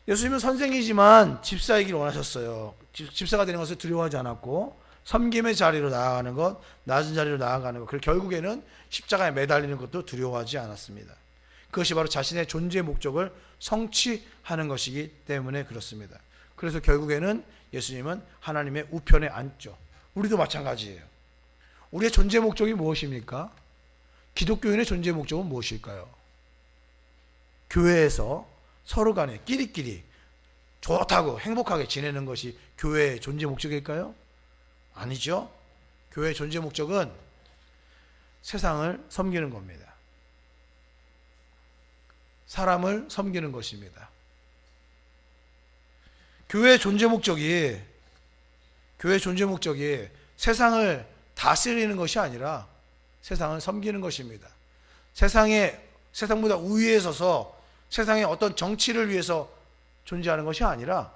예수님은 선생이지만 집사이기를 원하셨어요. 집사가 되는 것을 두려워하지 않았고, 섬김의 자리로 나아가는 것, 낮은 자리로 나아가는 것, 그리고 결국에는 십자가에 매달리는 것도 두려워하지 않았습니다. 그것이 바로 자신의 존재의 목적을 성취하는 것이기 때문에 그렇습니다. 그래서 결국에는 예수님은 하나님의 우편에 앉죠. 우리도 마찬가지예요. 우리의 존재 목적이 무엇입니까? 기독교인의 존재 목적은 무엇일까요? 교회에서 서로 간에 끼리끼리 좋다고 행복하게 지내는 것이 교회의 존재 목적일까요? 아니죠. 교회의 존재 목적은 세상을 섬기는 겁니다. 사람을 섬기는 것입니다. 교회의 존재 목적이 세상을 다스리는 것이 아니라 세상을 섬기는 것입니다. 세상보다 우위에 서서 세상에 어떤 정치를 위해서 존재하는 것이 아니라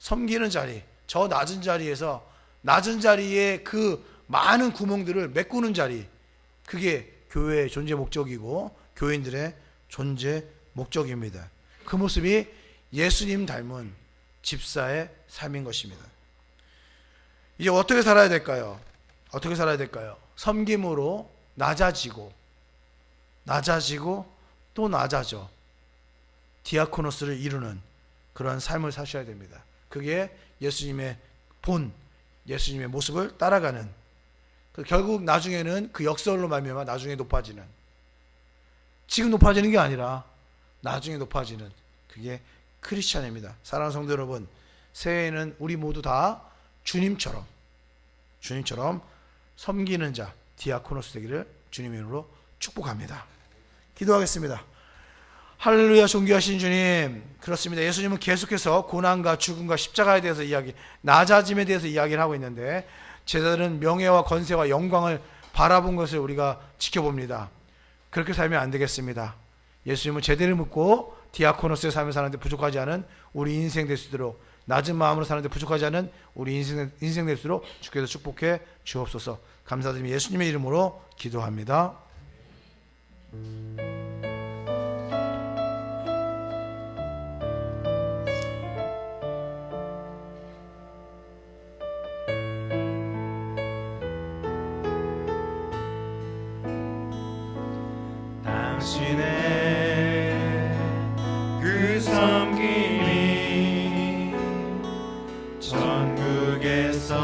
섬기는 자리, 저 낮은 자리에서 낮은 자리에 그 많은 구멍들을 메꾸는 자리, 그게 교회의 존재 목적이고 교인들의 존재 목적입니다. 그 모습이 예수님 닮은 집사의 삶인 것입니다. 이제 어떻게 살아야 될까요? 어떻게 살아야 될까요? 섬김으로 낮아지고 또 낮아져 디아코노스를 이루는 그런 삶을 사셔야 됩니다. 그게 예수님의 예수님의 모습을 따라가는, 결국 나중에는 그 역설로 말미암아 나중에 높아지는, 지금 높아지는 게 아니라 나중에 높아지는, 그게 크리스찬입니다. 사랑하는 성도 여러분, 새해에는 우리 모두 다 주님처럼 섬기는 자, 디아코노스 되기를 주님의 이름으로 축복합니다. 기도하겠습니다. 할렐루야. 존귀하신 주님, 그렇습니다. 예수님은 계속해서 고난과 죽음과 십자가에 대해서 낮아짐에 대해서 이야기를 하고 있는데, 제자들은 명예와 권세와 영광을 바라본 것을 우리가 지켜봅니다. 그렇게 살면 안 되겠습니다. 예수님은 제대로 묻고 디아코노스의 삶을 사는데 부족하지 않은 우리 인생 될 수 있도록, 낮은 마음으로 사는데 부족하지 않은 우리 인생 될 수 있도록 주께서 축복해 주옵소서. 감사드리며 예수님의 이름으로 기도합니다. 당신의 그 섬김이 천국에서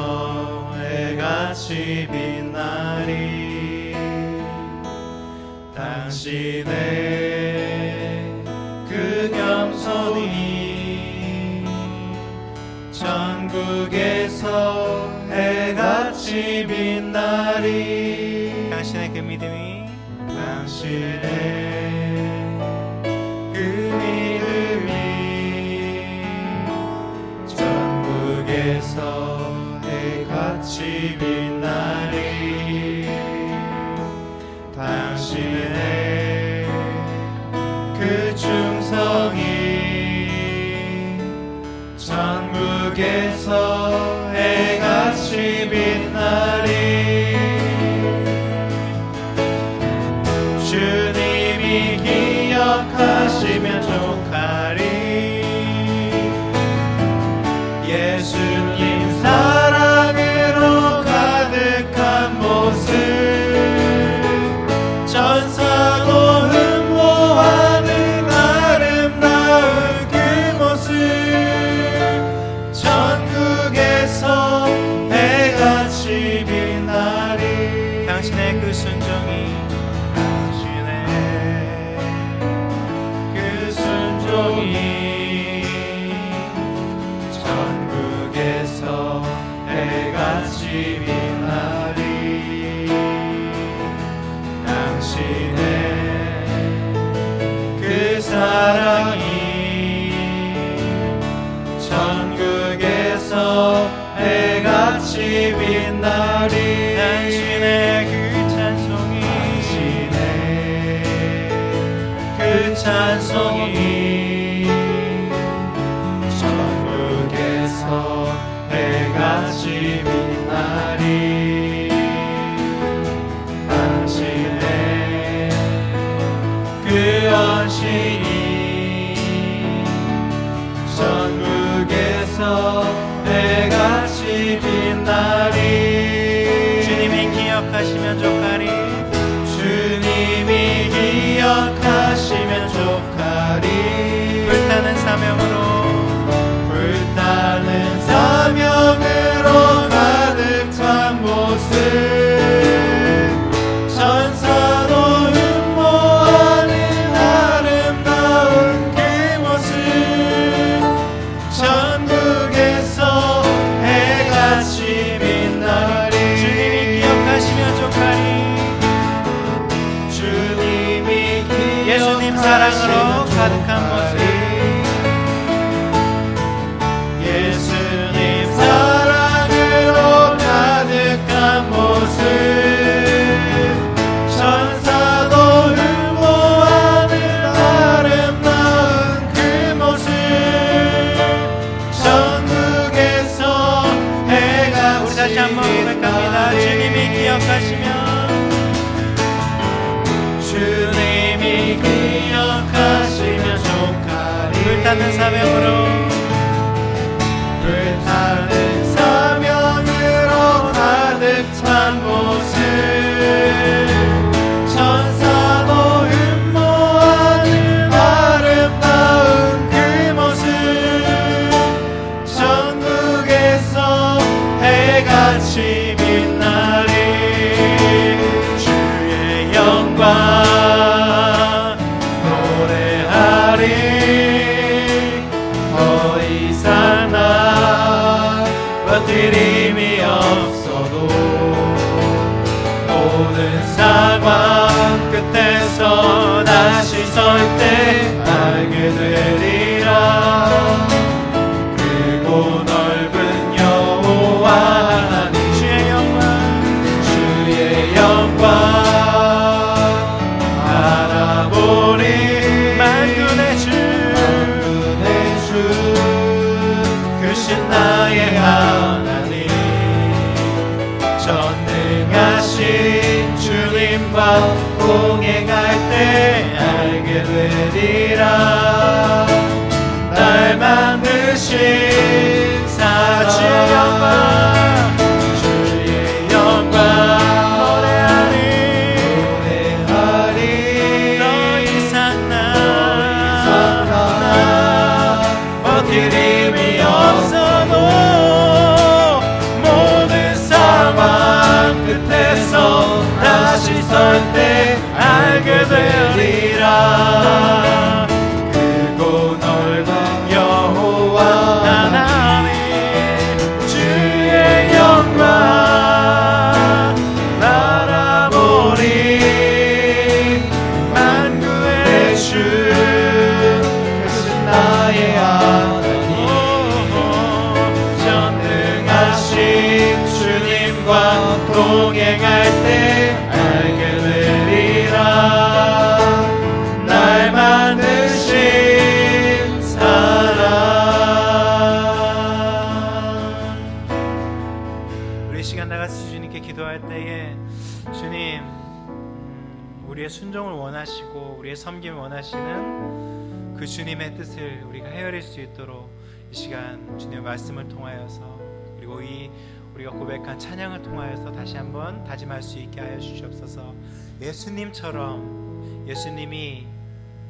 해같이 빛나리. 당신의 그 겸손이 천국에서 해같이 빛나리. 당신의 그 믿음이 당신의 그 믿음이 천국에서 해같이 빛나리. 당신의 그 충성이 천국에서 해같이 빛나리. 주님이 기억하시면 족하리. 예수님 사랑으로 가득한 모습, 천사도 흠모하는 아름다운 그 모습, 천국에서 해같이 빛나리. 당신의 그 순종이 천국에서 해같이 빛나리. 당신의 그 사랑이 천국에서 해같이 빛나리. 당신의 그 찬송이 그 찬송이 천국에서 해같이 빛나리. 당신의 그 언신이 천국에서 해같이 빛나리. 주님이 기억하시면 족하리. 주님이 기억하시면 족하리. 불타는 사명으로 가득 찬 모습, 천사도 흠모하는 아름다운 그 모습, 천국에서 해같이 빛나리. 주님이 기억하시면 족하리. 예수님 사랑으로 가득한 모습, 예수님 사랑으로 가득한 모습, 천사도 흠모하는 아름다운 불타는 사명으로 불타는 사명으로 가득 찬 모습 천사도 흠모하는 아름다운 그 모습 천국에서 해같이 빛나리 주의 영광 버티림이 없어도 모든 상황 끝에서 다시 설 때 알게 되리라 크고 넓은 여호와 하나님 주의 영광 알아보리 만군의 주 크신 나의 하나님 전능하신 주님과 동행할 때 알게 되리라 날 만드신 주의 영광 노래하리 더 이상 나 버티림이 없어도 모든 상황 끝에서 다시 설 때 알게 되리라 크고 넓은 여호와 하나님 주의 영광 바라보리 만군의 주 크신 나의 하나님 전능하신 주님과 동행할 때 알게 되리라 날 만드신 사랑 우리 시간 나가서 주님께 기도할 때에 주님 우리의 순종을 원하시고 우리의 섬김을 원하시는 그 주님의 뜻을 우리가 헤아릴 수 있도록 이 시간 주님의 말씀을 통하여서 그리고 우리가 고백한 찬양을 통하여서 다시 한번 다짐할 수 있게 하여 주시옵소서. 예수님처럼 예수님이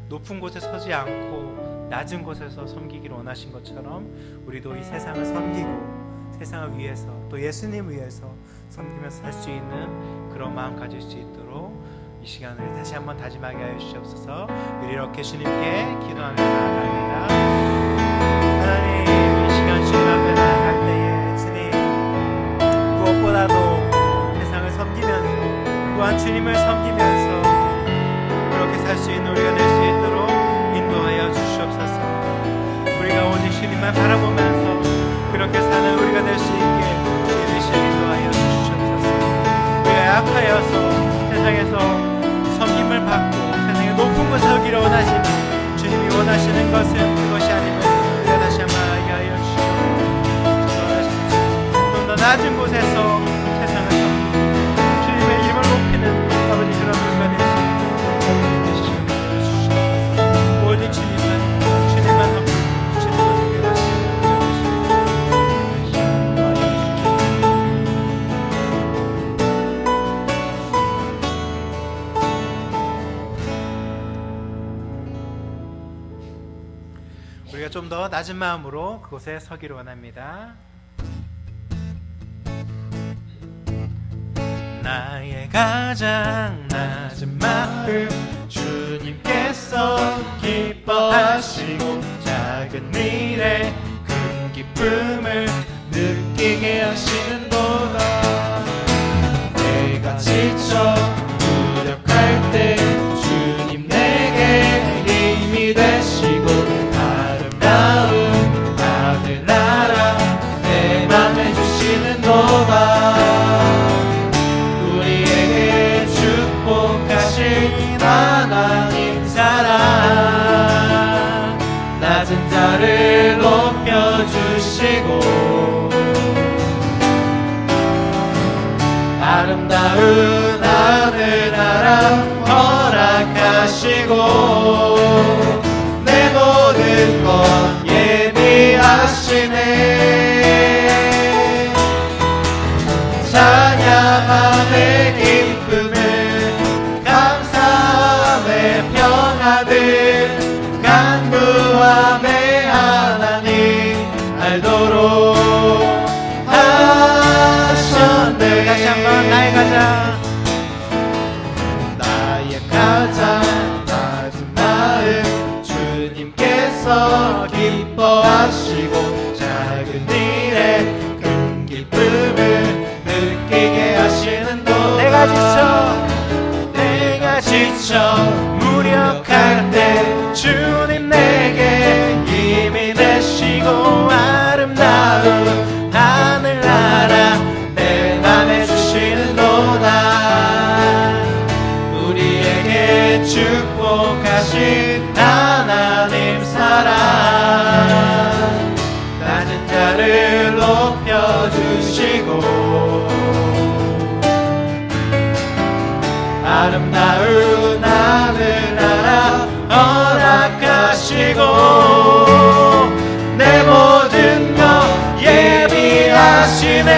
높은 곳에 서지 않고 낮은 곳에서 섬기기를 원하신 것처럼 우리도 이 세상을 섬기고 세상을 위해서 또 예수님 위해서 섬기면서 살 수 있는 그런 마음 가질 수 있도록 이 시간을 다시 한번 다짐하게 하여 주시옵소서. 이렇게 주님께 기도하며 나아갑니다. 하나님 이 시간 주님 앞에 나아갈 때에 주님 무엇보다도 세상을 섬기면서 또한 주님을 섬기면서 그렇게 살 수 있는 우리가 될 수 있도록 인도하여 주시옵소서. 우리가 오직 주님만 바라보면서 그렇게 사는 우리가 될 수 있게 주님의 시간 인도하여 주시옵소서. 우리가 약하여서 세상에서 섬김을 받고 세상의 높은 곳에 서기를 원하시면 주님이 원하시는 것은 그것이 아니면 우리가 다시 한번 알게 하여 주시옵소서. 좀 더 낮은 곳에서 세상을 섬기고 주님의 이름을 높이는 아버지 그런 우리가 되시옵소서. 오직 주님만 섬기고 주님만 섬기고 우리가 좀 더 낮은 마음으로 그곳에 서기를 원합니다. 나의 가장 낮은 마음 주님께서 기뻐하시고 작은 일에 큰 기쁨을 느끼게 하시는도다. 내가 지쳐 무력할 때 주님 내게 힘이 되시고 아름다운 하늘나라 내 맘에 주시는도다. 우리에게 축복하신 하나님 사랑 낮은 자를 높여주시고 아름다운 하늘나라 허락하시고 내 모든 것 예비하시네. 찬양함의 기쁨을 감사함의 평안을 간구함의 하나님 알도록 하셨네. 다시 한번 나의 가장 낮은 마음 주님께서 기뻐하시고 작은 일에 큰 기쁨을 느끼게 하시는도 내가 지쳐 무력할 때 주님 내게 힘이 되시고 아름다운 하늘나라 내 맘에 주시는도다. 우리에게 축복하신 하나님 사랑 낮은 자를 높여주시고 아름다운 하늘나라 허락하시고 내 모든 것 예비하시네.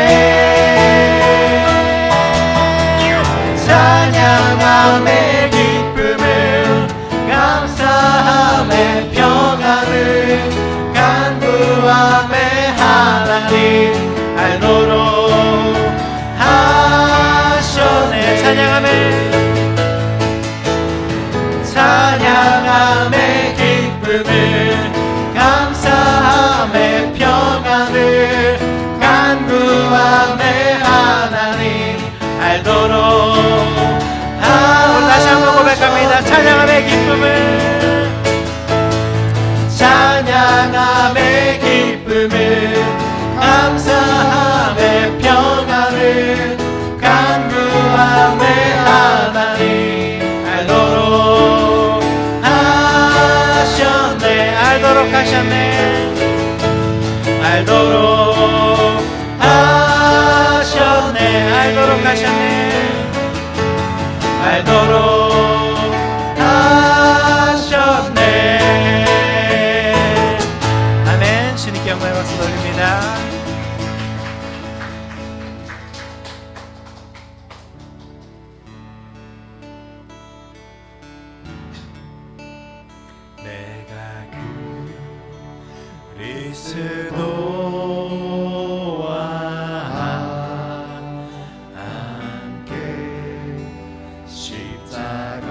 찬양함의 기쁨을 감사함의 평안을 간구함의 하나님 알도록 하셨네. 찬양함의 기쁨을 감사함의 평안을 간구함의 하나님 알도록 다시 한번 고백합니다. 찬양함의 기쁨을 감사함의 평안을 간구함의 하나님 알도록 하셨네. 알도록 하셨네. 알도록 하셨네. 알도록 하셨네. 알도록 하셨네. 아멘. 주님께 영광의 박수 돌립니다. 내가 그리스도와 함께 십자가에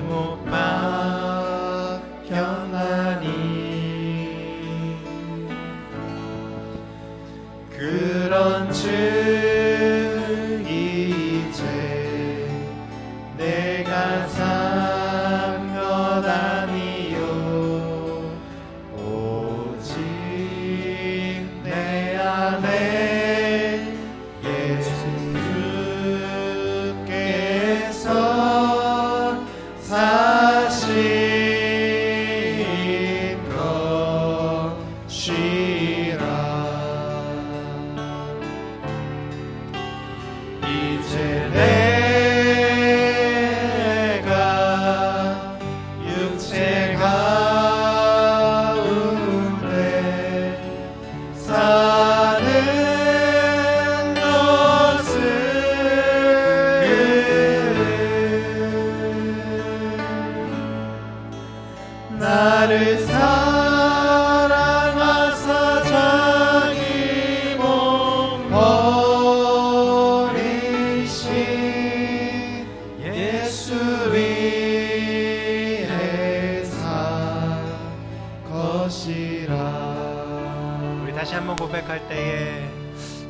못 박혔나니 그런즉 이제 내가 산 것 아니요 오직 내 안에 예수께서 사신 것이라. 이제 내가 육체 가운데 사는 것은 나를 사랑하사 자기 몸 버리신 예수 위해 산 것이라. 우리 다시 한번 고백할 때에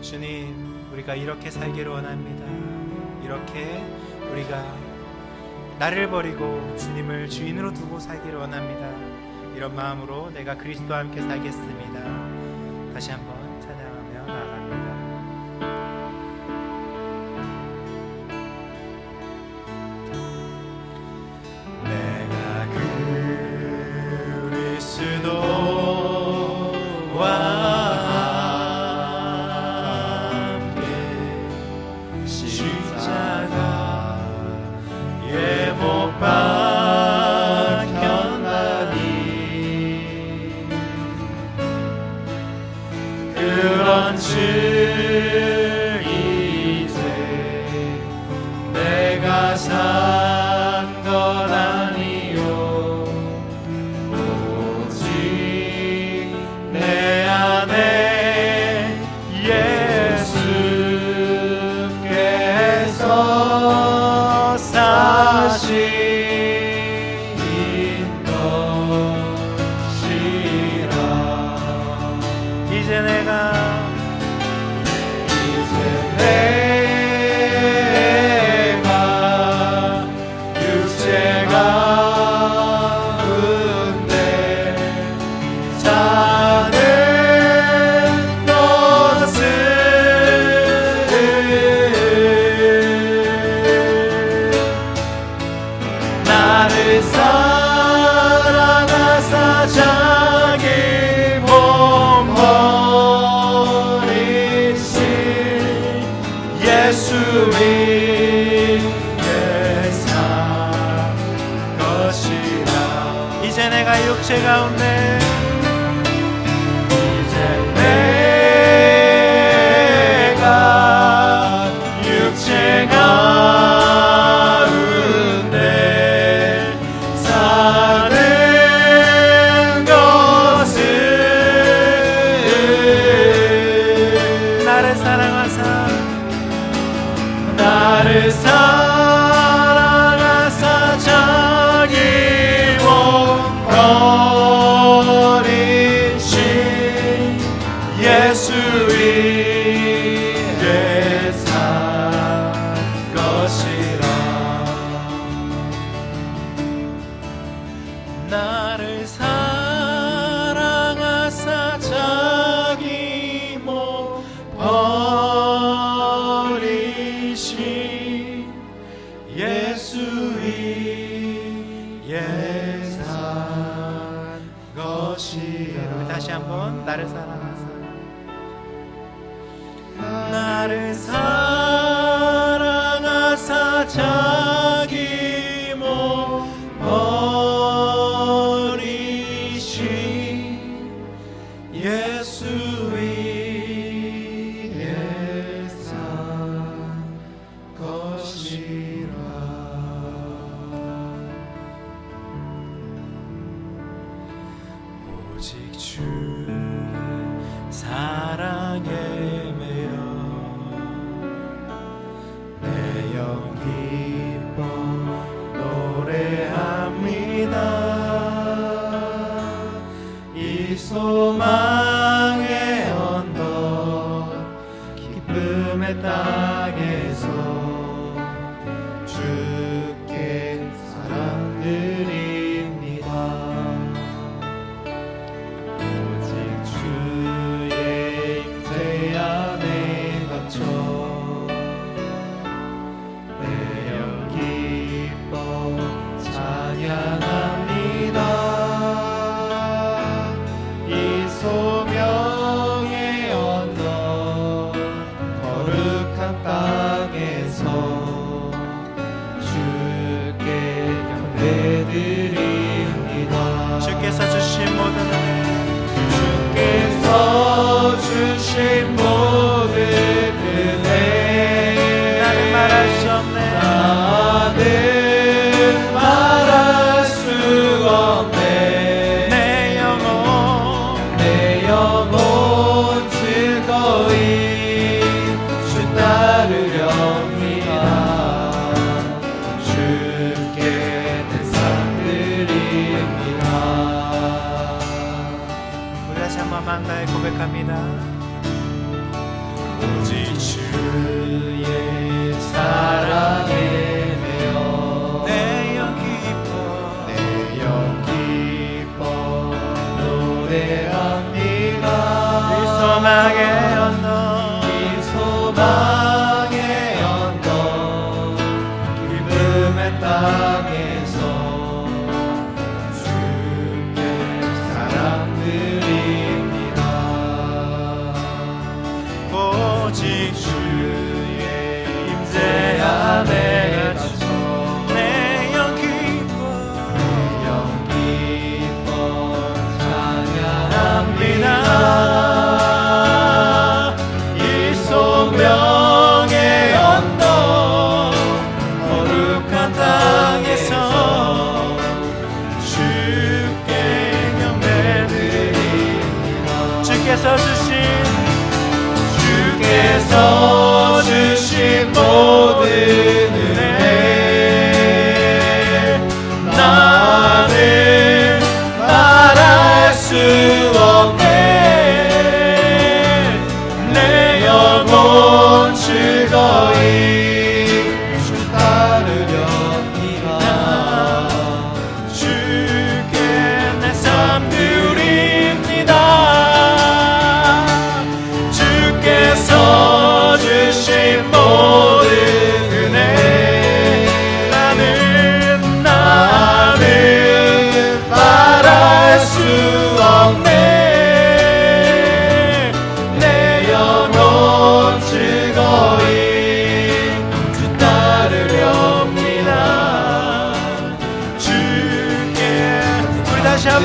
주님, 우리가 이렇게 살기를 원합니다. 이렇게 우리가 나를 버리고 주님을 주인으로 두고 살기를 원합니다. 이런 마음으로 내가 그리스도와 함께 살겠습니다. 다시 한번 찬양하며 나아갑니다. 내가 그리스도와 함께 십자가에 못 박혔나니 예수 위에 산 것이라. 이제 내가 육체 가운데 이제 내가 육체 가운데 사는 것은 나를 사랑하사 자기 몸 버리신 예수 위에 산 것이라. 나를 사랑하사 자기 몸 버리신 예수 위에 산 것이라. 다시 한번 나를 사랑하사 나를 사랑하사 자기 몸 버리신 예수 위에 산 것이라. 오직 주의 사랑에 매여 내 영 기뻐 노래합니다. 이 소망의 언덕 기쁨의 땅에서 주께 사랑드립니다. 오직 주의 임재 안에 갇혀 내 영 기뻐 찬양합니다. 이 소명의 언덕 거룩한 땅에서 주께 경배드립니다. 주께서 주신 모든 은혜 주께서 주신 모든 은혜 나는 말할 수 없네. 나는 말할 수 없네. 내 영혼 즐거이 주 따르렵니다. 주께 내 삶 드립니다. 우리 다시 한번 만나에 고백합니다. 오직 주의 사랑에 매여 내 영 기뻐 내 영 기뻐 노래합니다. 이 소망의 언덕 이 소망의 언덕 기쁨의 땅에서 주께 사랑드립니다. 오직 주의 임재 안에 갇혀 내 영 기뻐 내 영 기뻐 찬양합니다. 이 소명의 언덕 거룩한 땅에서 주께 경배드립니다. 주께서 주신 모든 은혜 나는 말할 수 없네. 내 영혼 즐거이 주 따르렵니다. 주께 내 삶 드립니다. 주께서 주신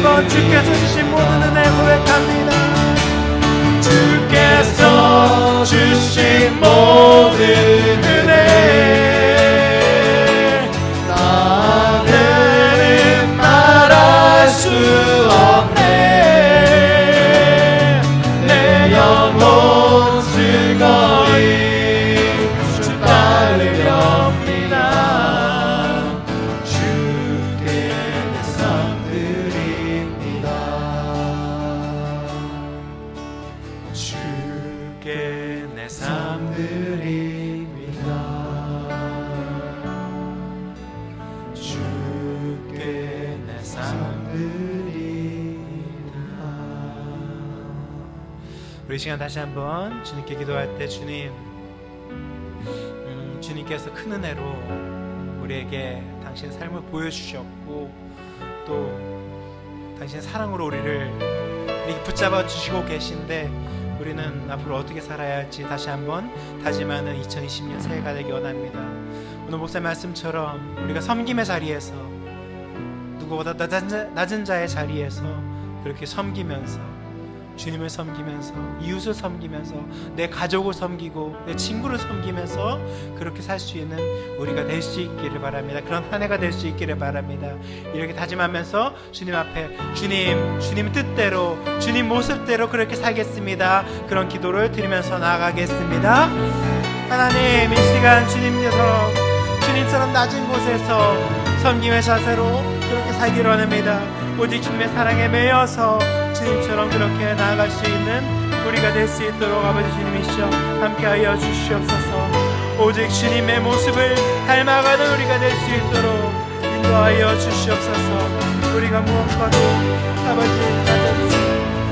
한번 주께서 주신 모든 은혜 고백합니다. 주께서 주신 모든 은혜 나는 말할 수 없네. 내 영혼 즐거이 주 따르렵니다. 주께 내 삶 드립니다. 주께 내 삶 드립니다. 주께 내 삶 드립니다. 우리 시간 다시 한번 주님께 기도할 때 주님께서 큰 은혜로 우리에게 당신의 삶을 보여주셨고 또 당신의 사랑으로 우리를 이렇게 붙잡아 주시고 계신데 우리는 앞으로 어떻게 살아야 할지 다시 한번 다짐하는 2020년 새해가 되기 원합니다. 오늘 목사 말씀처럼 우리가 섬김의 자리에서 누구보다 낮은 자의 자리에서 그렇게 섬기면서 주님을 섬기면서 이웃을 섬기면서 내 가족을 섬기고 내 친구를 섬기면서 그렇게 살 수 있는 우리가 될 수 있기를 바랍니다. 그런 한 해가 될 수 있기를 바랍니다. 이렇게 다짐하면서 주님 앞에 주님 뜻대로 주님 모습대로 그렇게 살겠습니다. 그런 기도를 드리면서 나아가겠습니다. 하나님, 이 시간 주님처럼 낮은 곳에서 섬김의 자세로 그렇게 살기를 원합니다. 오직 주님의 사랑에 매여서 주님처럼 그렇게 나아갈 수 있는 우리가 될 수 있도록 아버지 주님이시여 함께하여 주시옵소서. 오직 주님의 모습을 닮아가는 우리가 될 수 있도록 인도하여 주시옵소서. 우리가 무엇과도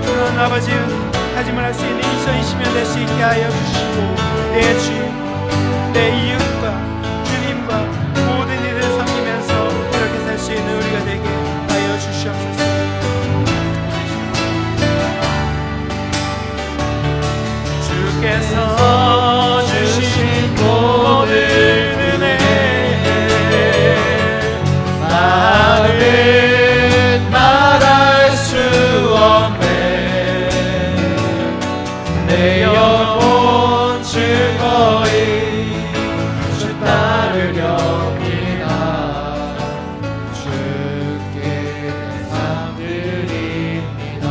그런 아버지 다짐을 할 수 있는 2020년 될 수 있게 하여 주시고 내 주인, 내 이웃과 주님과 모든 이들을 섬기면서 그렇게 살 수 있는 우리가 되게 하여 주시옵소서. 주께서 주신 모든 은혜 나는 말할 수 없네. 내 영혼 즐거이 주 따르렵니다. 주께 내 삶 드립니다.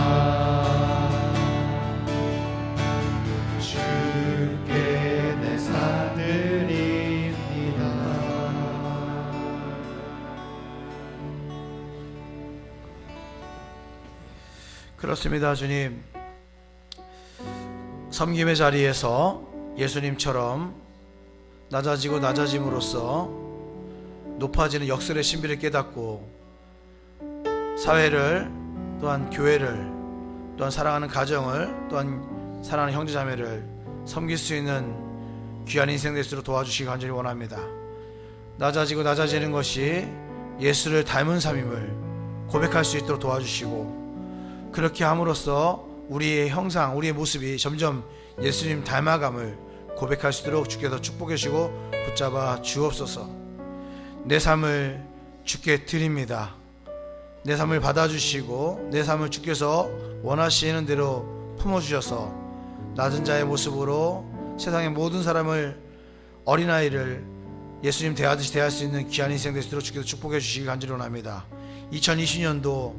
주께 내 삶 드립니다. 그렇습니다. 주님, 섬김의 자리에서 예수님처럼 낮아지고 낮아짐으로써 높아지는 역설의 신비를 깨닫고 사회를 또한 교회를 또한 사랑하는 가정을 또한 사랑하는 형제자매를 섬길 수 있는 귀한 인생 될 수 있도록 도와주시기 간절히 원합니다. 낮아지고 낮아지는 것이 예수를 닮은 삶임을 고백할 수 있도록 도와주시고 그렇게 함으로써 우리의 형상, 우리의 모습이 점점 예수님 닮아감을 고백할 수 있도록 주께서 축복해 주시고 붙잡아 주옵소서. 내 삶을 주께 드립니다. 내 삶을 받아주시고 내 삶을 주께서 원하시는 대로 품어주셔서 낮은 자의 모습으로 세상의 모든 사람을, 어린아이를 예수님 대하듯이 대할 수 있는 귀한 인생 될 수 있도록 주께서 축복해 주시기 간절히 원합니다. 2020년도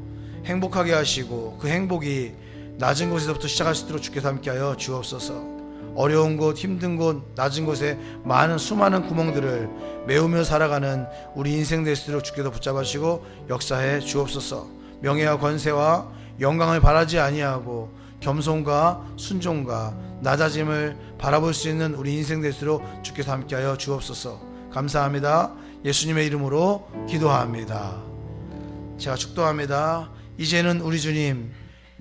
행복하게 하시고 그 행복이 낮은 곳에서부터 시작할 수 있도록 주께서 함께하여 주옵소서. 어려운 곳, 힘든 곳, 낮은 곳에 수많은 구멍들을 메우며 살아가는 우리 인생 될 수 있도록 주께서 붙잡아주시고 역사해 주옵소서. 명예와 권세와 영광을 바라지 아니하고 겸손과 순종과 낮아짐을 바라볼 수 있는 우리 인생 될 수 있도록 주께서 함께하여 주옵소서. 감사합니다. 예수님의 이름으로 기도합니다. 제가 축도합니다. 이제는 우리 주님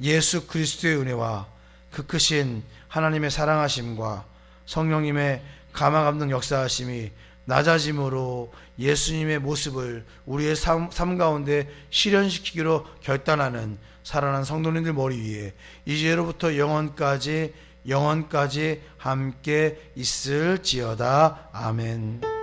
예수 그리스도의 은혜와 그 크신 하나님의 사랑하심과 성령님의 감화감동 역사하심이 낮아짐으로 예수님의 모습을 우리의 삶 가운데 실현시키기로 결단하는 살아난 성도님들 머리 위에 이제로부터 영원까지 함께 있을지어다. 아멘.